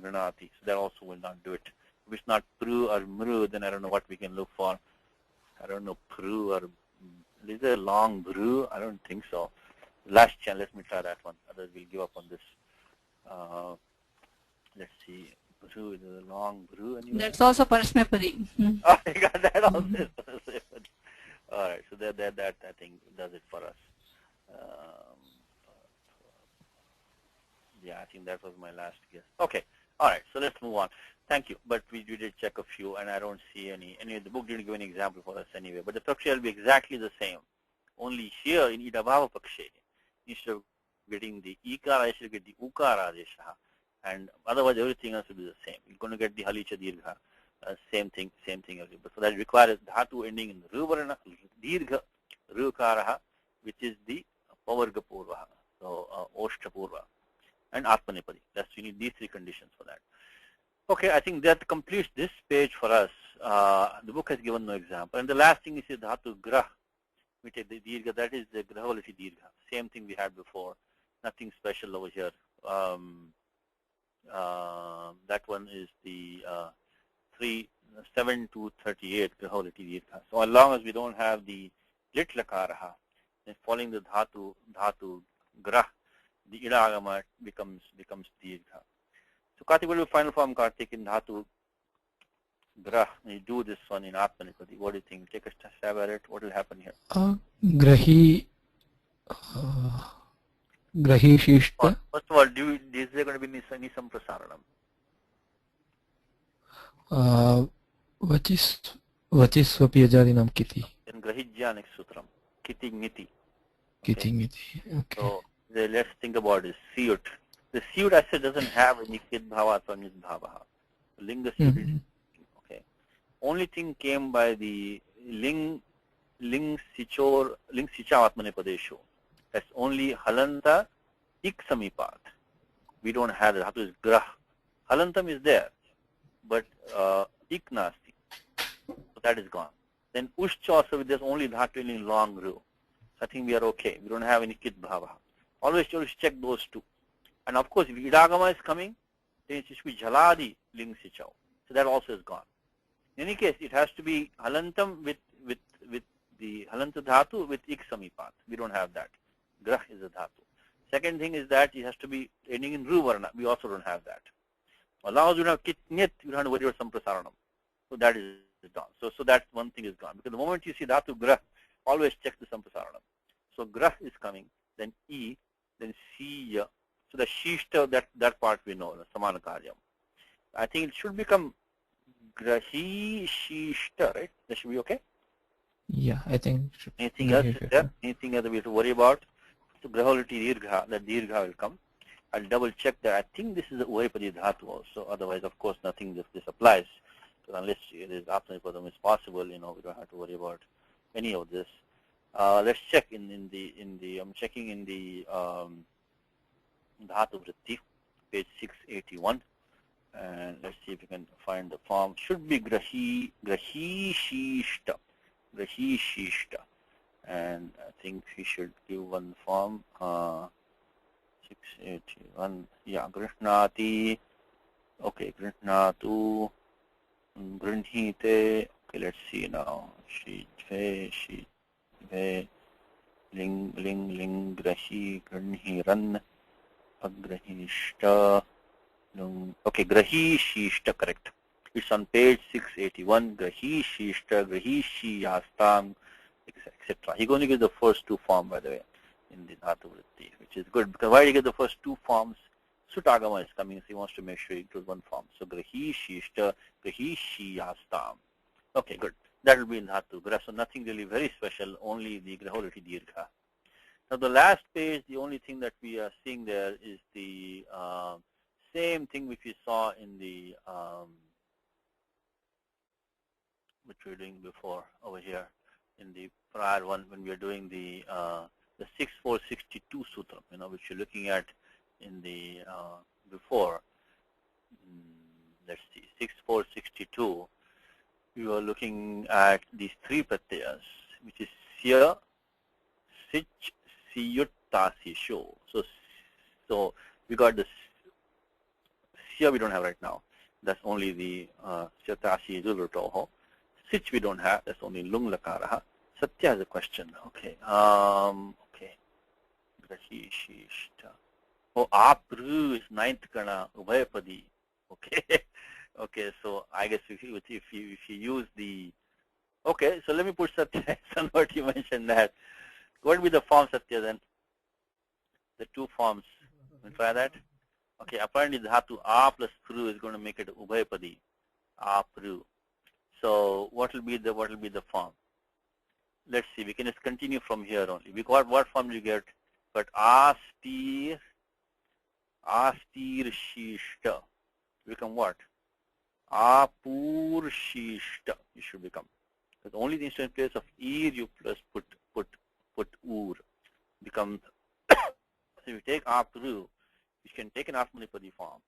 [SPEAKER 2] mrinati. So that also will not do it. If it's not pru or mru, then I don't know what we can look for. I don't know pru or is there a long bru? I don't think so. Last chance, let me try that one. Otherwise, we'll give up on this. Let's see. Bru is a long bru. Anyway.
[SPEAKER 5] That's also Parasmapadi.
[SPEAKER 2] Oh, you got that also. All right. So that I think does it for us. Yeah, I think that was my last guess. Okay. All right. So let's move on. Thank you. But we did check a few, and I don't see any. The book didn't give any example for us anyway. But the paksha will be exactly the same. Only here in idabhava pakshe, instead of getting the ikara, I should get the ukara adesha. And otherwise, everything else will be the same. You're going to get the halicha dirgha. Same thing. But so that requires dhatu ending in ruvarana, dirgha, rukaraha, which is the pavarga purva. So oshta purva. And atmanepadi. You need these three conditions for that. Okay, I think that completes this page for us. The book has given no example. And the last thing is the dhatu grah. We take the dirgha, that is the grahavalati dirgha. Same thing we had before. Nothing special over here. That one is the 7 to 38 grahavalati dirgha. So as long as we don't have the lit lakaraha, then following the dhatu grah, the ida agama becomes dirgha. So Kartik, what is the final form, Kartik, in dhatu grah? When you do this one in atmanepadi, what do you think? Take a stab at it. What will happen here?
[SPEAKER 3] Grahi shishta.
[SPEAKER 2] First of all, is there going to be nisam prasaranam?
[SPEAKER 3] Vachisvapi ajadinam kiti.
[SPEAKER 2] Then grahijya next sutram. Kiti ngiti.
[SPEAKER 3] Kiti ngiti. Okay.
[SPEAKER 2] So let's think about this. Siyut. The siyut, I said, doesn't have any kid bhava or nis bhava. Linga student. Okay. Only thing came by the ling sicha atmanepadesho. That's only halanta ik samipat. We don't have it. Dhatu is grah. Halantam is there, but ik nasti. So that is gone. Then ushcha also, there's only dhatu in long row. So I think we are okay. We don't have any kit bhava. Always check those two. And of course, if idagama is coming, then it should be jaladi ling sichao. So that also is gone. In any case, it has to be halantam with the halanta dhatu with ik samipat. We don't have that. Grah is a dhatu. Second thing is that it has to be ending in ru varna. We also don't have that. As long as you have kit nyet, you don't have to worry about samprasaranam. So that is done. So that one thing is gone. Because the moment you see dhatu grah, always check the samprasaranam. So grah is coming, then e, then siya. So the shishta, that part we know, the samana karyam. I think it should become grahi shishta, right? That should be okay.
[SPEAKER 3] Yeah, I think.
[SPEAKER 2] Anything else is there? Anything else we have to worry about? So graholiti dirgha, that dirgha will come. I'll double check that. I think this is a uvaipadi dhatu also. Otherwise, of course, nothing this applies. So unless it is atmanipadam is possible, we don't have to worry about any of this. Let's check in the I'm checking in the dhatu vritti, page 681, and let's see if we can find the form. Should be grahi shishta, and I think we should give one form. 681, yeah, grishnati. Okay, grishnatu, grinhite. Okay, let's see now. Shitve, ling, grahi, grinhiran, agrahishta. Okay, grahi shishta, correct. It's on page 681. Grahi shishta, grahi shiyastam, etc. He only gives the first two forms, by the way, in the dhatu vritti, which is good, because why do you get the first two forms? Sutagama is coming, so he wants to make sure he gives one form. So grahi shishta, grahi shiyastam. Okay, good. That will be in dhatu grah. So nothing really very special, only the graholiti dirgha. Now the last page, the only thing that we are seeing there is the same thing which we saw in the which we were doing before over here in the prior one when we are doing the 6462 sutra, which you're looking at in the before. Let's see, 6462. We were looking at these three pratyas, which is sya, sich, siyut, tasi, sho. So we got this sya we don't have right now. That's only the sya, tasi, zulurtoho. Sich we don't have. That's only lung lakaraha. Satya is a question. Okay. Okay. Grahi shishta. Oh, apru is ninth kana ubhayapadi. Okay. Okay. So I guess if you use the, okay. So let me put Satya. What you mentioned that. What will be the form Satya then? The two forms. Can you try that? Okay. Apparently dhatu a plus pru is going to make it ubhayapadi. Apru. So what will be the form? Let's see. We can just continue from here only. We got what form do you get? But astir shishta become what? Apur shishta. You should become. Because only the instant place of ir you plus put ur becomes. So if you take apru, you can take an atmanipadi form.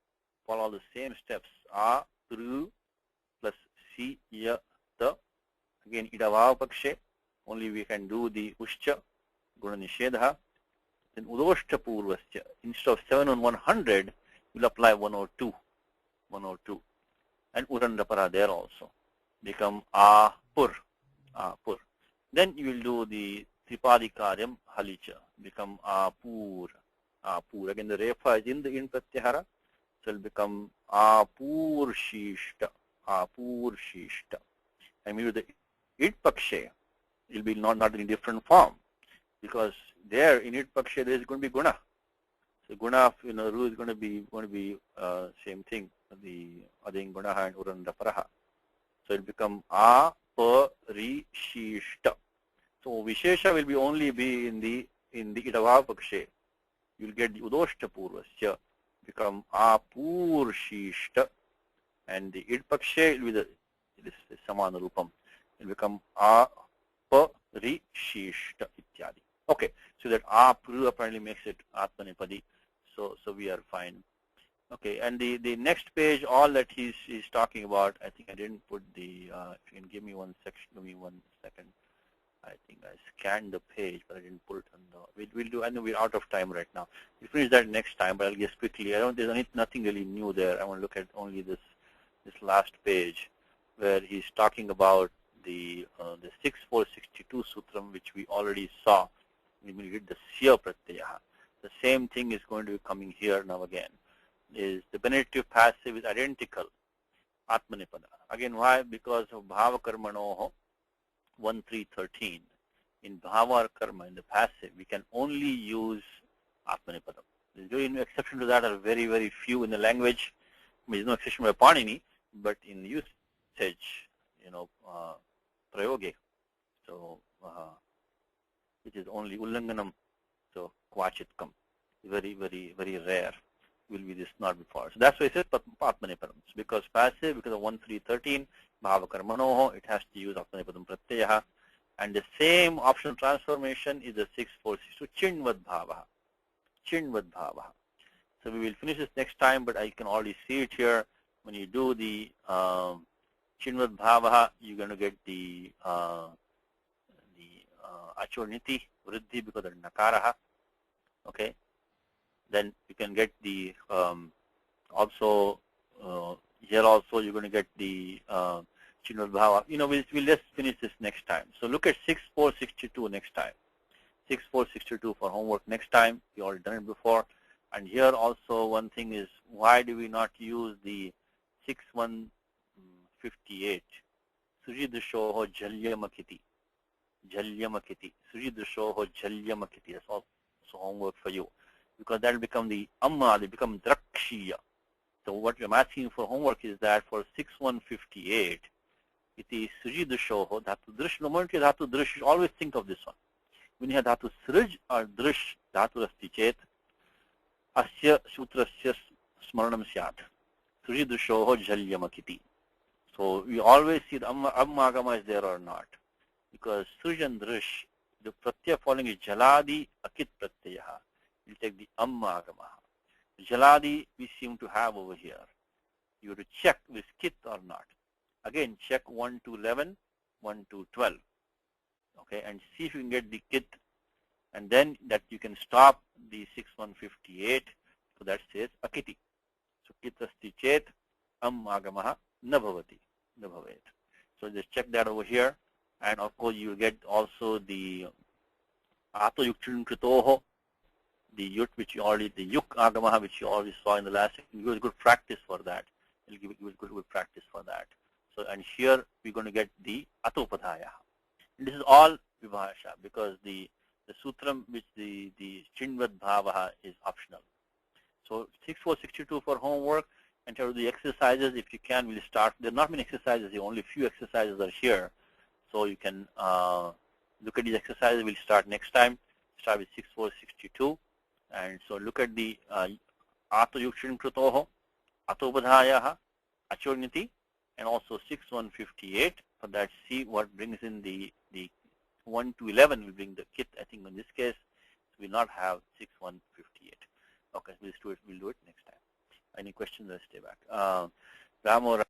[SPEAKER 2] Follow all the same steps. Apru plus si ya ta. Again idavav pakshe. Only we can do the ushcha, guna nishedha. Then udoshta purvasya. Instead of 7 on 100, we'll apply 102. 102. And urandapara there also. Become apur. Apur. Then you will do the tripadi karyam halicha. Become apur. Apur. Again the refa is in the in pratyahara. So it will become apur shishta. Apur shishta. And we do the it pakshe. It will be not in a different form, because there in it paksha there is going to be guna. So guna of ru is going to be same thing. The ading guna and urandaparaha. So it will become a pa ri shishta. So vishesha will be only be in the idava pakshe. You will get the udoshta purvasya become apur shishta. and the id pakshe will be this samana rupam. It will become a pa ri shishta ityadi. Okay, so that a pru apparently makes it atmanepadi. So we are fine. Okay, and the next page, all that he's talking about, I think I didn't put the. If you can give me one section, give me 1 second. I think I scanned the page, but I didn't put it on the. We'll do. I know we're out of time right now. We'll finish that next time, but I'll guess quickly. I don't. There's nothing really new there. I want to look at only this last page, where he's talking about the 6462 sutram, which we already saw. We did the sya pratyaya. The same thing is going to be coming here now again. Is the benedicative passive is identical, atmanepada. Again, why? Because of bhava karmanoho 1.3.13. In bhava or karma, in the passive, we can only use atmanepadam. There's really no exception to that, are very, very few in the language. I mean, there's no exception by Panini, but in usage, prayoge. So, it is only ullanganam, so kvachitkam. Very, very, very rare will be this, not before. So that's why it says atmanepadam. Because passive, because of 1.3.13, bhava karmanoho, it has to use atmanepadam pratyaha. And the same optional transformation is the 6.4.6.2 chinvad bhava. Chinvad bhava. So we will finish this next time, but I can already see it here. When you do the chinvad bhava, you're going to get the achorniti vriddhi because of nakaraha. Okay. Then you can get the also here also you're going to get the chinvad bhava. We'll just finish this next time. So look at 6.4.62 next time. 6.4.62 for homework next time. We already done it before. And here also one thing is, why do we not use the 6.158? Sujidushoho jalyamakiti. Jalyamakiti. Sujidushoho jalyamakiti. That's also homework for you. Because that will become the amma, they become drakshiya. So what I'm asking for homework is that for 6.158, it is sujidushoho, dhatu drish. The moment you have dhatu drish, you always think of this one. When you have dhatu srij or drish, dhatu rasti chet, asya sutrasya smaranam syat. Sujidushoho jalyamakiti. So we always see the amma agama is there or not. Because suj and drish, the pratyaya following is jaladi akit pratyaha. We'll take the amma agama. Jaladi we seem to have over here. You have to check with kit or not. Again, check 1 to 11, 1 to 12. Okay, and see if you can get the kit, and then that you can stop the 6.158. So that says akiti. So kitasti chet agamaha nabhavati. Nabhavet. So just check that over here, and of course you will get also the ato yukchun kritoho. The yut which you already, the yuk agamaha which you already saw in the last, it was good practice for that. It'll give you good practice for that. So, and here we're going to get the atopadhaya. And this is all vibhasha because the sutram which the chinvad bhavaha is optional. So 6.4.62 for homework, and to the exercises, if you can, we'll start. There are not many exercises here, only a few exercises are here. So you can look at these exercises. We'll start next time. Start with 6.4.62. And so look at the ato yukshin kritoho, atobadhayaha, achorniti, and also 6.158. For that, see what brings in the 1 to 11 will bring the kit. I think in this case, we'll not have 6.158. Okay, we'll do it next time. Any questions? I'll stay back. Ramo